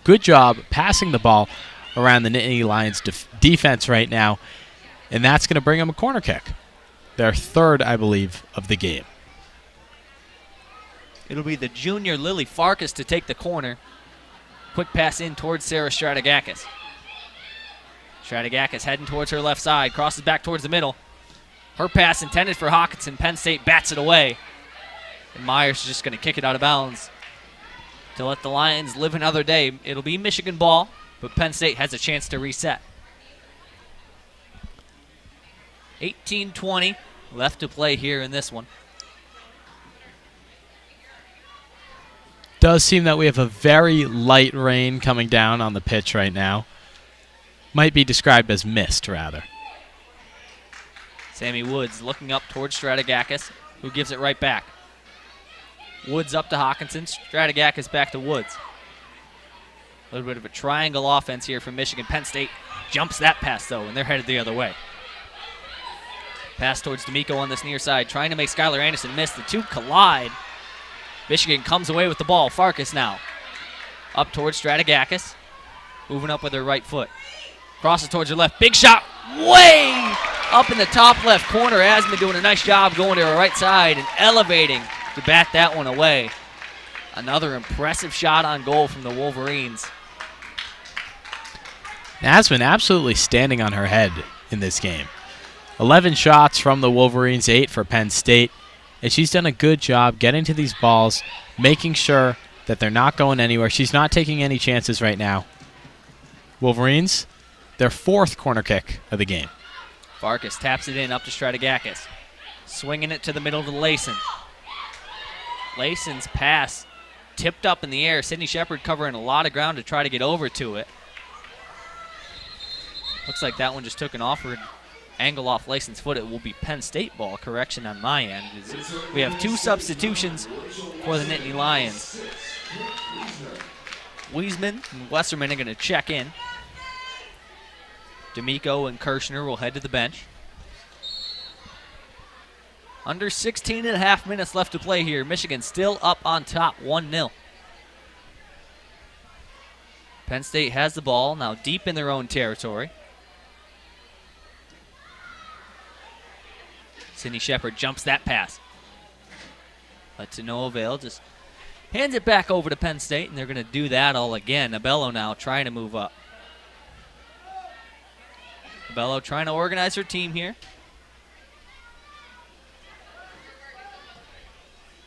good job passing the ball around the Nittany Lions defense right now, and that's going to bring them a corner kick. Their third, I believe, of the game. It'll be the junior Lily Farkas to take the corner. Quick pass in towards Sarah Stratigakis. Stratigakis heading towards her left side, crosses back towards the middle. Her pass intended for Hawkinson. Penn State bats it away. And Myers is just going to kick it out of bounds to let the Lions live another day. It'll be Michigan ball, but Penn State has a chance to reset. 18-20 left to play here in this one. Does seem that we have a very light rain coming down on the pitch right now. Might be described as mist, rather. Sammy Woods looking up towards Stratigakis, who gives it right back. Woods up to Hawkinson. Stratigakis back to Woods. A little bit of a triangle offense here from Michigan. Penn State jumps that pass, though, and they're headed the other way. Pass towards D'Amico on this near side, trying to make Skylar Anderson miss. The two collide. Michigan comes away with the ball. Farkas now up towards Stratigakis, moving up with her right foot. Crosses towards her left. Big shot way up in the top left corner. Asman doing a nice job going to her right side and elevating to bat that one away. Another impressive shot on goal from the Wolverines. Asman absolutely standing on her head in this game. 11 shots from the Wolverines, 8 for Penn State. And she's done a good job getting to these balls, making sure that they're not going anywhere. She's not taking any chances right now. Wolverines, their fourth corner kick of the game. Farkas taps it in up to Stratigakis. Swinging it to the middle to Layson. Layson's pass tipped up in the air. Sydney Shepard covering a lot of ground to try to get over to it. Looks like that one just took an offered angle off Layson's foot. It will be Penn State ball. Correction on my end. We have two substitutions for the Nittany Lions. Wiesman and Westerman are going to check in. D'Amico and Kirshner will head to the bench. Under 16 and a half minutes left to play here. Michigan still up on top, 1-0. Penn State has the ball now deep in their own territory. Sydney Shepard jumps that pass. But to no avail, just hands it back over to Penn State, and they're going to do that all again. Abello now trying to move up. Abello trying to organize her team here.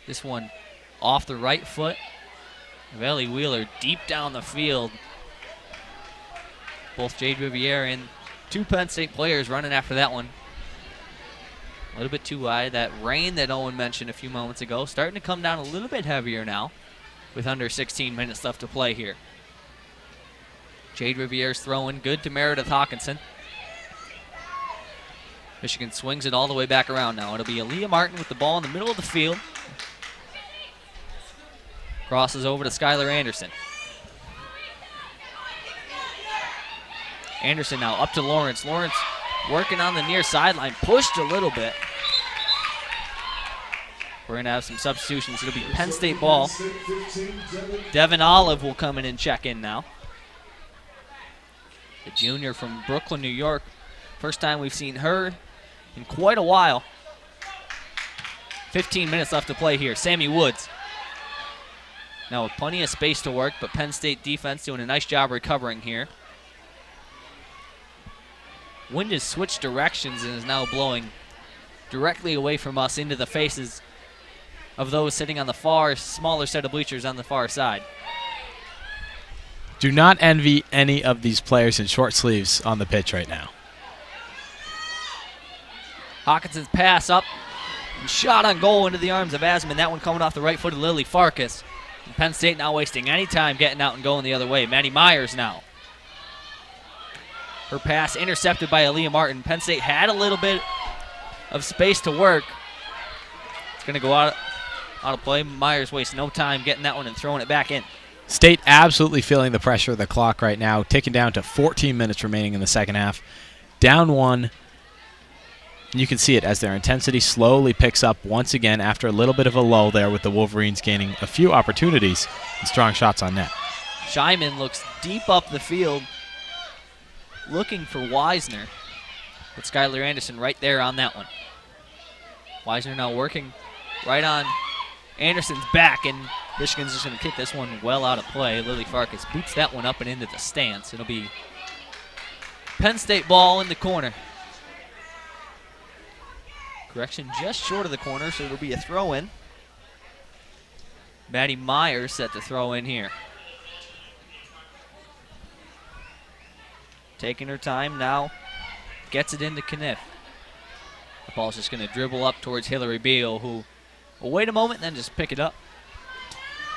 This one off the right foot. Valley Wheeler deep down the field. Both Jade Riviere and two Penn State players running after that one. A little bit too wide. That rain that Owen mentioned a few moments ago starting to come down a little bit heavier now with under 16 minutes left to play here. Jade Riviere's throwing good to Meredith Hawkinson. Michigan swings it all the way back around now. It'll be Aaliyah Martin with the ball in the middle of the field. Crosses over to Skylar Anderson. Anderson now up to Lawrence. Lawrence working on the near sideline. Pushed a little bit. We're going to have some substitutions. It'll be Penn State ball. Devin Olive will come in and check in now. The junior from Brooklyn, New York. First time we've seen her in quite a while. 15 minutes left to play here. Sammy Woods. Now with plenty of space to work, but Penn State defense doing a nice job recovering here. Wind has switched directions and is now blowing directly away from us into the faces of those sitting on the far smaller set of bleachers on the far side. Do not envy any of these players in short sleeves on the pitch right now. Hawkinson's pass up and shot on goal into the arms of Asman. That one coming off the right foot of Lily Farkas. And Penn State not wasting any time getting out and going the other way. Maddie Myers now. Her pass intercepted by Aaliyah Martin. Penn State had a little bit of space to work. It's going to go out of play. Myers wastes no time getting that one and throwing it back in. State absolutely feeling the pressure of the clock right now, ticking down to 14 minutes remaining in the second half. Down one. And you can see it as their intensity slowly picks up once again after a little bit of a lull there, with the Wolverines gaining a few opportunities and strong shots on net. Scheiman looks deep up the field, looking for Weisner. But Skylar Anderson right there on that one. Weisner now working right on Anderson's back, and Michigan's just going to kick this one well out of play. Lily Farkas boots that one up and into the stance. It'll be Penn State ball in the corner. Correction, just short of the corner, so it'll be a throw-in. Maddie Myers set the throw in here. Taking her time now, gets it into Kniff. The ball's just going to dribble up towards Hillary Beal, who will wait a moment and then just pick it up.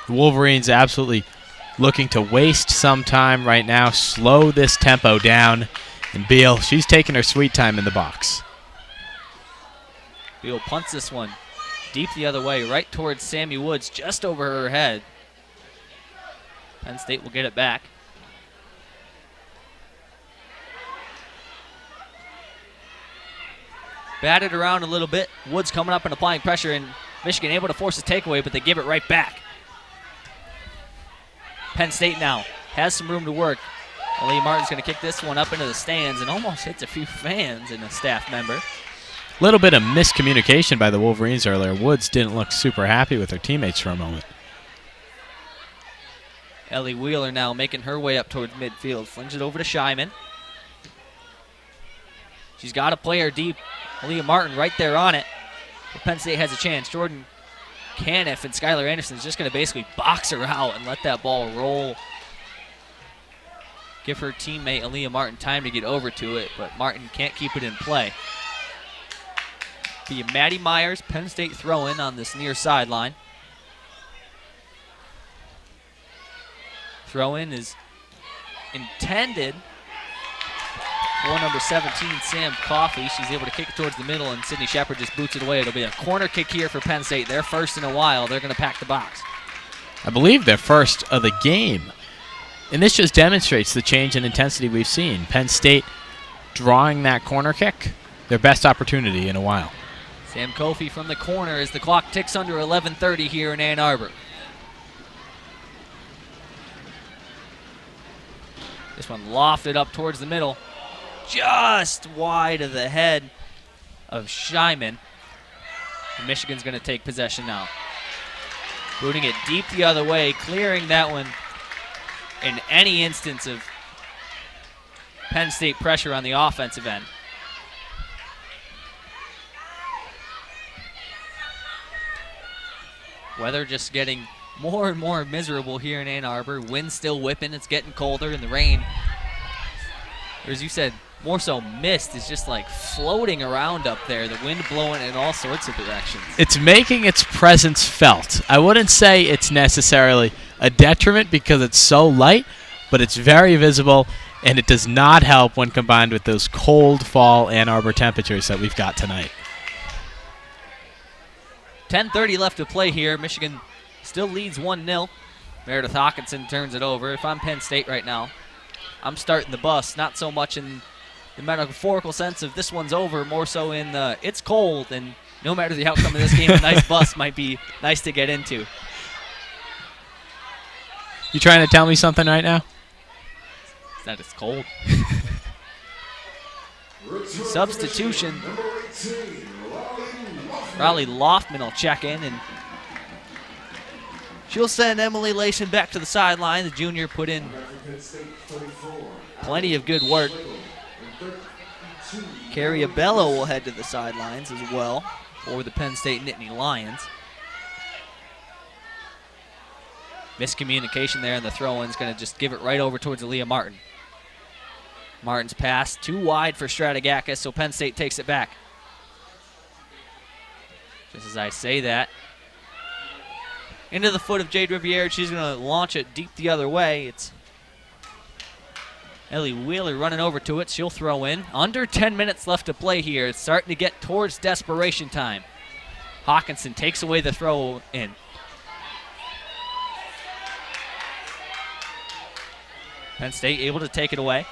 The Wolverines absolutely looking to waste some time right now, slow this tempo down. And Beal, she's taking her sweet time in the box. Beal punts this one deep the other way, right towards Sammy Woods, just over her head. Penn State will get it back. Batted around a little bit. Woods coming up and applying pressure, and Michigan able to force a takeaway, but they give it right back. Penn State now has some room to work. Aaliyah Martin's going to kick this one up into the stands and almost hits a few fans and a staff member. Little bit of miscommunication by the Wolverines earlier. Woods didn't look super happy with her teammates for a moment. Ellie Wheeler now making her way up towards midfield. Flings it over to Scheiman. She's got a player deep. Aaliyah Martin right there on it. But Penn State has a chance. Jordan Caniff and Skylar Anderson is just going to basically box her out and let that ball roll. Give her teammate Aaliyah Martin time to get over to it, but Martin can't keep it in play. Be a Maddie Myers, Penn State throw-in on this near sideline. Throw-in is intended for number 17, Sam Coffey. She's able to kick it towards the middle, and Sydney Shepard just boots it away. It'll be a corner kick here for Penn State. Their first in a while. They're going to pack the box. I believe their first of the game. And this just demonstrates the change in intensity we've seen. Penn State drawing that corner kick, their best opportunity in a while. Sam Kofi from the corner as the clock ticks under 11:30 here in Ann Arbor. This one lofted up towards the middle, just wide of the head of Scheiman. And Michigan's going to take possession now. Booting it deep the other way, clearing that one in any instance of Penn State pressure on the offensive end. Weather just getting more and more miserable here in Ann Arbor. Wind still whipping. It's getting colder, and the rain, or as you said, more so mist is just like floating around up there. The wind blowing in all sorts of directions. It's making its presence felt. I wouldn't say it's necessarily a detriment because it's so light, but it's very visible, and it does not help when combined with those cold fall Ann Arbor temperatures that we've got tonight. 10:30 left to play here. Michigan still leads 1-0. Meredith Hawkinson turns it over. If I'm Penn State right now, I'm starting the bus, not so much in the metaphorical sense of this one's over, more so in the it's cold, and no matter the outcome of this game, a nice bus might be nice to get into. You trying to tell me something right now? It's that it's cold. Substitution. Riley Loftman will check in, and she'll send Emily Layson back to the sideline. The junior put in plenty of good work. Carrie Abello will head to the sidelines as well for the Penn State Nittany Lions. Miscommunication there, and the throw-in is going to just give it right over towards Aaliyah Martin. Martin's pass too wide for Stratigakis, so Penn State takes it back. Just as I say that, into the foot of Jade Riviere. She's going to launch it deep the other way. It's Ellie Wheeler running over to it. She'll throw in. Under 10 minutes left to play here. It's starting to get towards desperation time. Hawkinson takes away the throw in. Penn State able to take it away.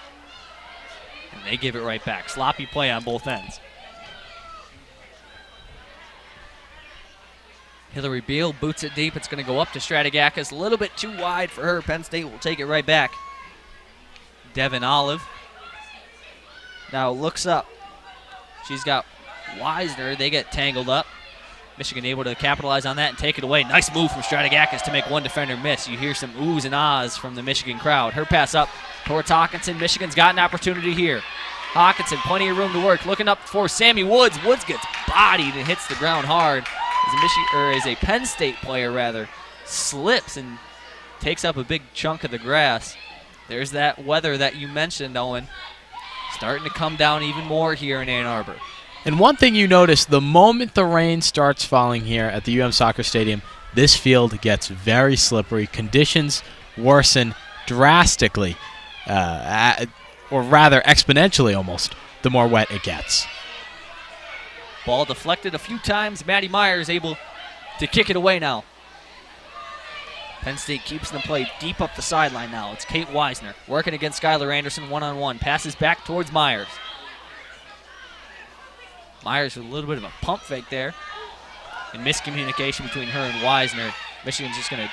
And they give it right back. Sloppy play on both ends. Hillary Beal boots it deep. It's going to go up to Stratigakis. A little bit too wide for her. Penn State will take it right back. Devin Olive now looks up. She's got Wisner. They get tangled up. Michigan able to capitalize on that and take it away. Nice move from Stratigakis to make one defender miss. You hear some oohs and ahs from the Michigan crowd. Her pass up towards Hawkinson. Michigan's got an opportunity here. Hawkinson, plenty of room to work. Looking up for Sammy Woods. Woods gets bodied and hits the ground hard. As a Penn State player, slips and takes up a big chunk of the grass. There's that weather that you mentioned, Owen. Starting to come down even more here in Ann Arbor. And one thing you notice, the moment the rain starts falling here at the Soccer Stadium, this field gets very slippery. Conditions worsen drastically, or rather exponentially almost, the more wet it gets. Ball deflected a few times. Maddie Myers able to kick it away now. Penn State keeps the play deep up the sideline now. It's Kate Wisner working against Skylar Anderson one-on-one. Passes back towards Myers. Myers with a little bit of a pump fake there. And miscommunication between her and Wisner. Michigan's just going to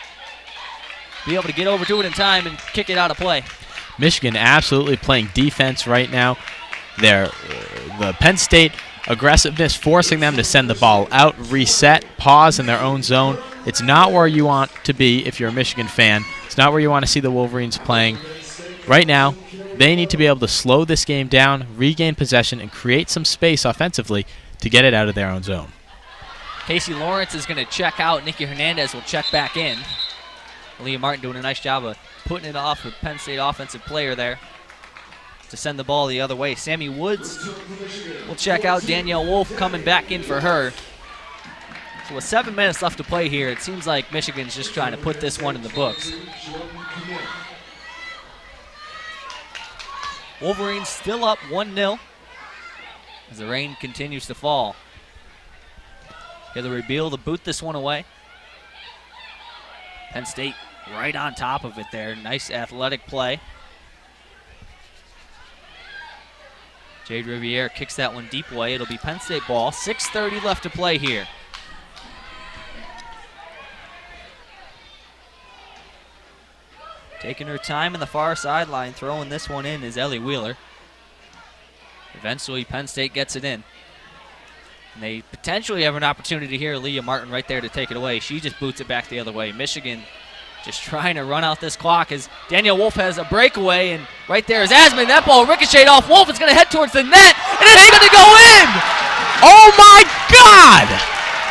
be able to get over to it in time and kick it out of play. Michigan absolutely playing defense right now. The Penn State aggressiveness forcing them to send the ball out, reset, pause in their own zone. It's not where you want to be if you're a Michigan fan. It's not where you want to see the Wolverines playing. Right now, they need to be able to slow this game down, regain possession, and create some space offensively to get it out of their own zone. Casey Lawrence is going to check out. Nikki Hernandez will check back in. Leah Martin doing a nice job of putting it off with Penn State offensive player there to send the ball the other way. Sammy Woods will check out. Danielle Wolf coming back in for her. So with 7 minutes left to play here, it seems like Michigan's just trying to put this one in the books. Wolverines still up 1-0 as the rain continues to fall. Hillary Beal to boot this one away. Penn State right on top of it there. Nice athletic play. Jade Riviere kicks that one deep away. It'll be Penn State ball. 6:30 left to play here. Taking her time in the far sideline, throwing this one in is Ellie Wheeler. Eventually, Penn State gets it in. And they potentially have an opportunity here. Leah Martin right there to take it away. She just boots it back the other way. Michigan just trying to run out this clock as Danielle Wolf has a breakaway, and right there is Asman. That ball ricocheted off Wolf. It's going to head towards the net, and it's going to go in! Oh, my God!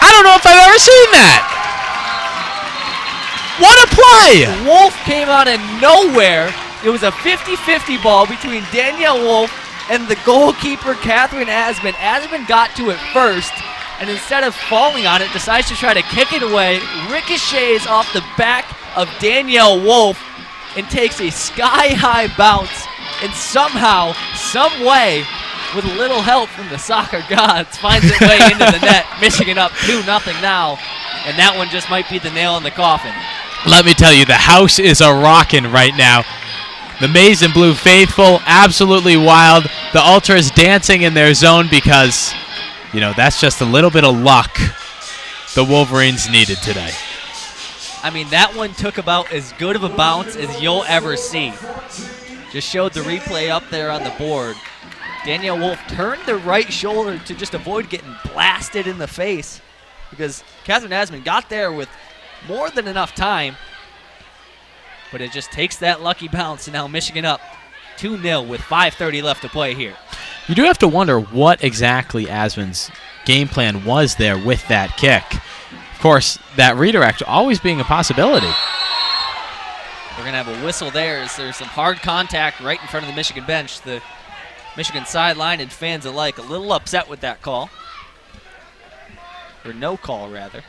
I don't know if I've ever seen that. What a play! Wolf came out of nowhere. It was a 50-50 ball between Danielle Wolf and the goalkeeper, Catherine Asman. Asman got to it first, and instead of falling on it, decides to try to kick it away, ricochets off the back of Danielle Wolf, and takes a sky-high bounce, and somehow, some way, with a little help from the soccer gods, finds its way into the net. Michigan up 2-0 now, and that one just might be the nail in the coffin. Let me tell you, the house is a-rockin' right now. The Maize and Blue faithful, absolutely wild. The Ultras dancing in their zone because, you know, that's just a little bit of luck the Wolverines needed today. I mean, that one took about as good of a bounce as you'll ever see. Just showed the replay up there on the board. Danielle Wolf turned the right shoulder to just avoid getting blasted in the face because Catherine Asman got there with more than enough time, but it just takes that lucky bounce, and now Michigan up 2-0 with 5:30 left to play here. You do have to wonder what exactly Asman's game plan was there with that kick. Of course, that redirect always being a possibility. We're going to have a whistle there as there's some hard contact right in front of the Michigan bench. The Michigan sideline and fans alike a little upset with that call. Or no call, rather.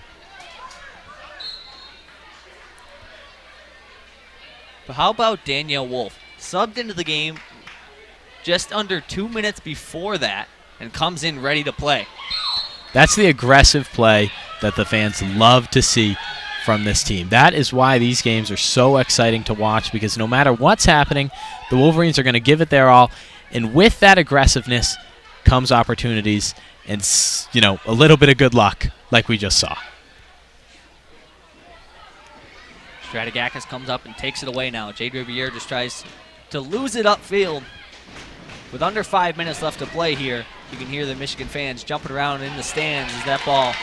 But how about Danielle Wolf? Subbed into the game just under 2 minutes before that and comes in ready to play. That's the aggressive play that the fans love to see from this team. That is why these games are so exciting to watch, because no matter what's happening, the Wolverines are going to give it their all. And with that aggressiveness comes opportunities and, you know, a little bit of good luck like we just saw. Strategakis comes up and takes it away now. Jade Riviere just tries to lose it upfield. With under 5 minutes left to play here, you can hear the Michigan fans jumping around in the stands as that ball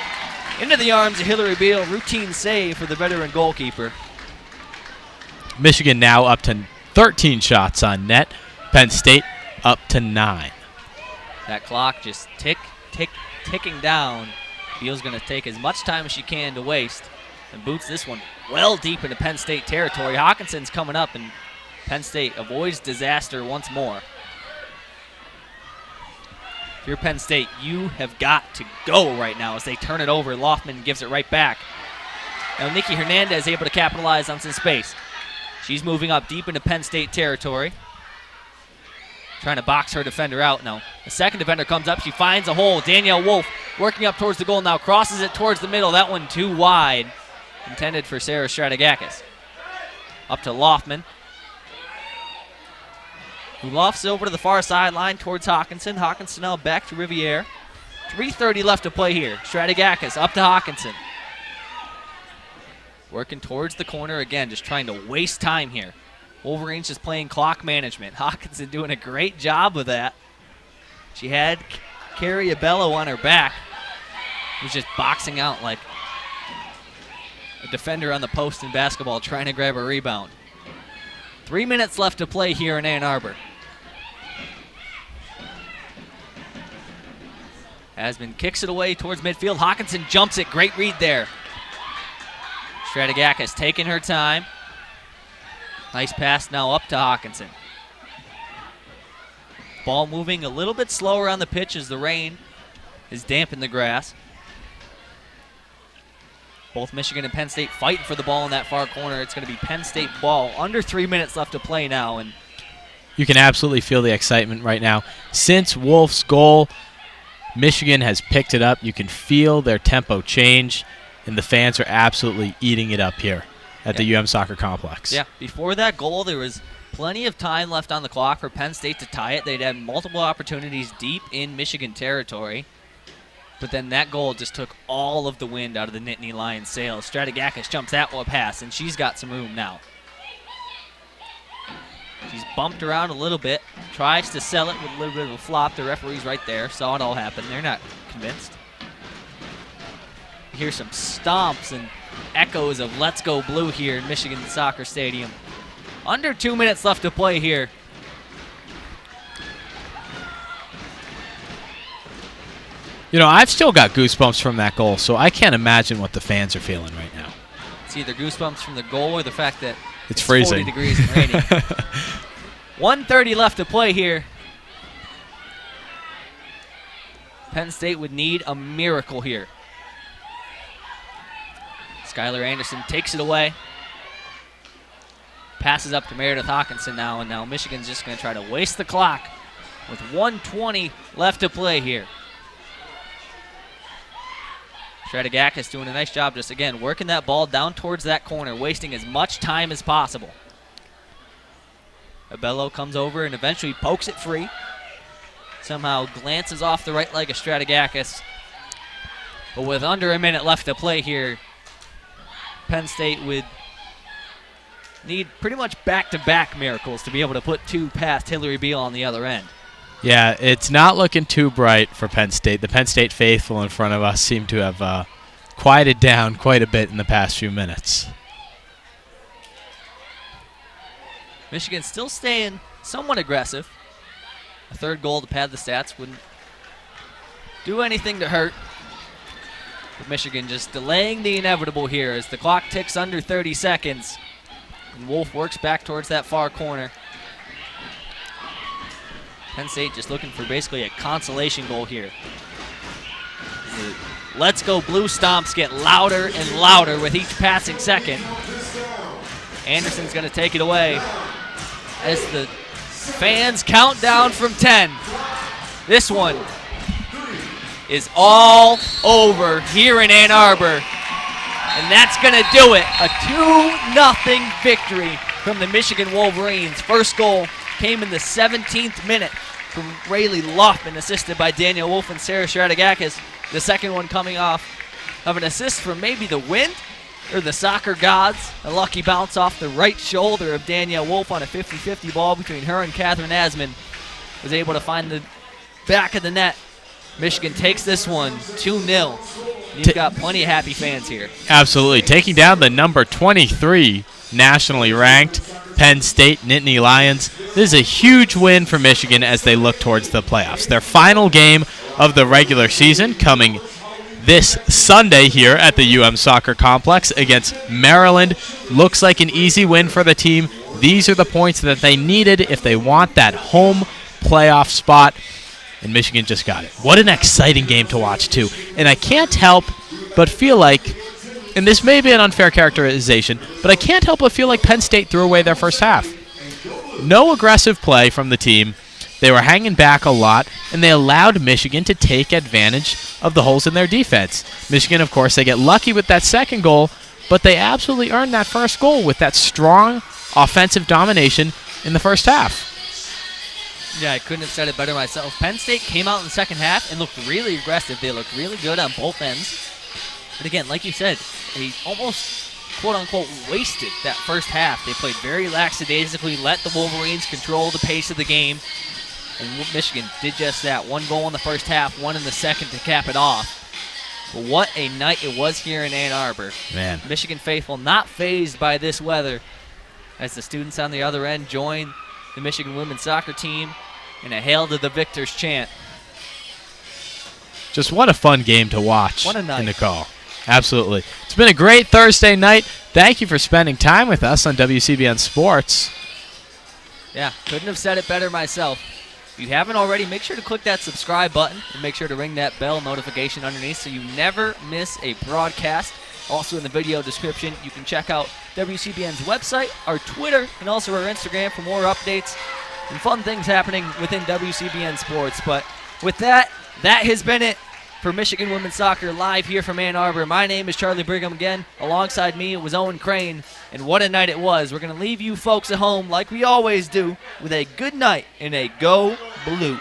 into the arms of Hillary Beal. Routine save for the veteran goalkeeper. Michigan now up to 13 shots on net. Penn State up to 9. That clock just ticking down. Beal's going to take as much time as she can to waste and boots this one well deep into Penn State territory. Hawkinson's coming up, and Penn State avoids disaster once more. If you're Penn State, you have got to go right now as they turn it over. Loftman gives it right back. Now Nikki Hernandez able to capitalize on some space. She's moving up deep into Penn State territory, trying to box her defender out. Now the second defender comes up. She finds a hole. Danielle Wolf working up towards the goal now. Crosses it towards the middle. That one too wide. Intended for Sarah Strategakis. Up to Loftman, who lofts over to the far sideline towards Hawkinson. Hawkinson now back to Riviere. 3:30 left to play here. Strategakis up to Hawkinson. Working towards the corner again, just trying to waste time here. Wolverines just playing clock management. Hawkinson doing a great job with that. She had Carrie Abello on her back, who's just boxing out like a defender on the post in basketball trying to grab a rebound. 3 minutes left to play here in Ann Arbor. Asman kicks it away towards midfield. Hawkinson jumps it. Great read there. Strategakis taking her time. Nice pass now up to Hawkinson. Ball moving a little bit slower on the pitch as the rain is dampened the grass. Both Michigan and Penn State fighting for the ball in that far corner. It's going to be Penn State ball. Under 3 minutes left to play now. And you can absolutely feel the excitement right now. Since Wolf's goal, Michigan has picked it up. You can feel their tempo change, and the fans are absolutely eating it up here at the UM Soccer Complex. Yeah, before that goal, there was plenty of time left on the clock for Penn State to tie it. They'd had multiple opportunities deep in Michigan territory. But then that goal just took all of the wind out of the Nittany Lions' sails. Strategakis jumps that one pass, and she's got some room now. She's bumped around a little bit, tries to sell it with a little bit of a flop. The referee's right there, saw it all happen. They're not convinced. You hear some stomps and echoes of Let's Go Blue here in Michigan Soccer Stadium. Under 2 minutes left to play here. You know, I've still got goosebumps from that goal, so I can't imagine what the fans are feeling right now. It's either goosebumps from the goal or the fact that it's freezing. 40 degrees and raining. 1:30 left to play here. Penn State would need a miracle here. Skylar Anderson takes it away. Passes up to Meredith Hawkinson now, and now Michigan's just going to try to waste the clock with 1:20 left to play here. Strategakis doing a nice job just, again, working that ball down towards that corner, wasting as much time as possible. Abello comes over and eventually pokes it free. Somehow glances off the right leg of Strategakis. But with under a minute left to play here, Penn State would need pretty much back-to-back miracles to be able to put two past Hillary Beal on the other end. Yeah, it's not looking too bright for Penn State. The Penn State faithful in front of us seem to have quieted down quite a bit in the past few minutes. Michigan still staying somewhat aggressive. A third goal to pad the stats wouldn't do anything to hurt. But Michigan just delaying the inevitable here as the clock ticks under 30 seconds. And Wolf works back towards that far corner. Penn State just looking for basically a consolation goal here. The Let's Go Blue stomps get louder and louder with each passing second. Anderson's going to take it away as the fans count down from 10. This one is all over here in Ann Arbor. And that's going to do it. A 2-0 victory from the Michigan Wolverines. First goal came in the 17th minute from Rayleigh Loftman, assisted by Danielle Wolf and Sarah Strategakis. The second one coming off of an assist from maybe the wind. or the soccer gods. A lucky bounce off the right shoulder of Danielle Wolf on a 50-50 ball between her and Catherine Asman. Was able to find the back of the net. Michigan takes this one 2-0. You've got plenty of happy fans here. Absolutely. Taking down the number 23 nationally ranked Penn State Nittany Lions. This is a huge win for Michigan as they look towards the playoffs. Their final game of the regular season coming this Sunday here at the UM Soccer Complex against Maryland. Looks like an easy win for the team. These are the points that they needed if they want that home playoff spot, and Michigan just got it. What an exciting game to watch, too. And I can't help but feel like, and this may be an unfair characterization, but I can't help but feel like Penn State threw away their first half. No aggressive play from the team. They were hanging back a lot, and they allowed Michigan to take advantage of the holes in their defense. Michigan, of course, they get lucky with that second goal, but they absolutely earned that first goal with that strong offensive domination in the first half. Yeah, I couldn't have said it better myself. Penn State came out in the second half and looked really aggressive. They looked really good on both ends. But again, like you said, they almost, quote-unquote, wasted that first half. They played very lackadaisically, let the Wolverines control the pace of the game. And Michigan did just that. One goal in the first half, one in the second to cap it off. But what a night it was here in Ann Arbor. Man. Michigan faithful not fazed by this weather as the students on the other end join the Michigan women's soccer team in a Hail to the Victors chant. Just what a fun game to watch. What a night. In the call. Absolutely. It's been a great Thursday night. Thank you for spending time with us on WCBN Sports. Yeah, couldn't have said it better myself. If you haven't already, make sure to click that subscribe button and make sure to ring that bell notification underneath so you never miss a broadcast. Also in the video description, you can check out WCBN's website, our Twitter, and also our Instagram for more updates and fun things happening within WCBN Sports. But with that, that has been it for Michigan Women's Soccer live here from Ann Arbor. My name is Charlie Brigham again. Alongside me, it was Owen Crain, and what a night it was. We're going to leave you folks at home, like we always do, with a good night and a Go Blue.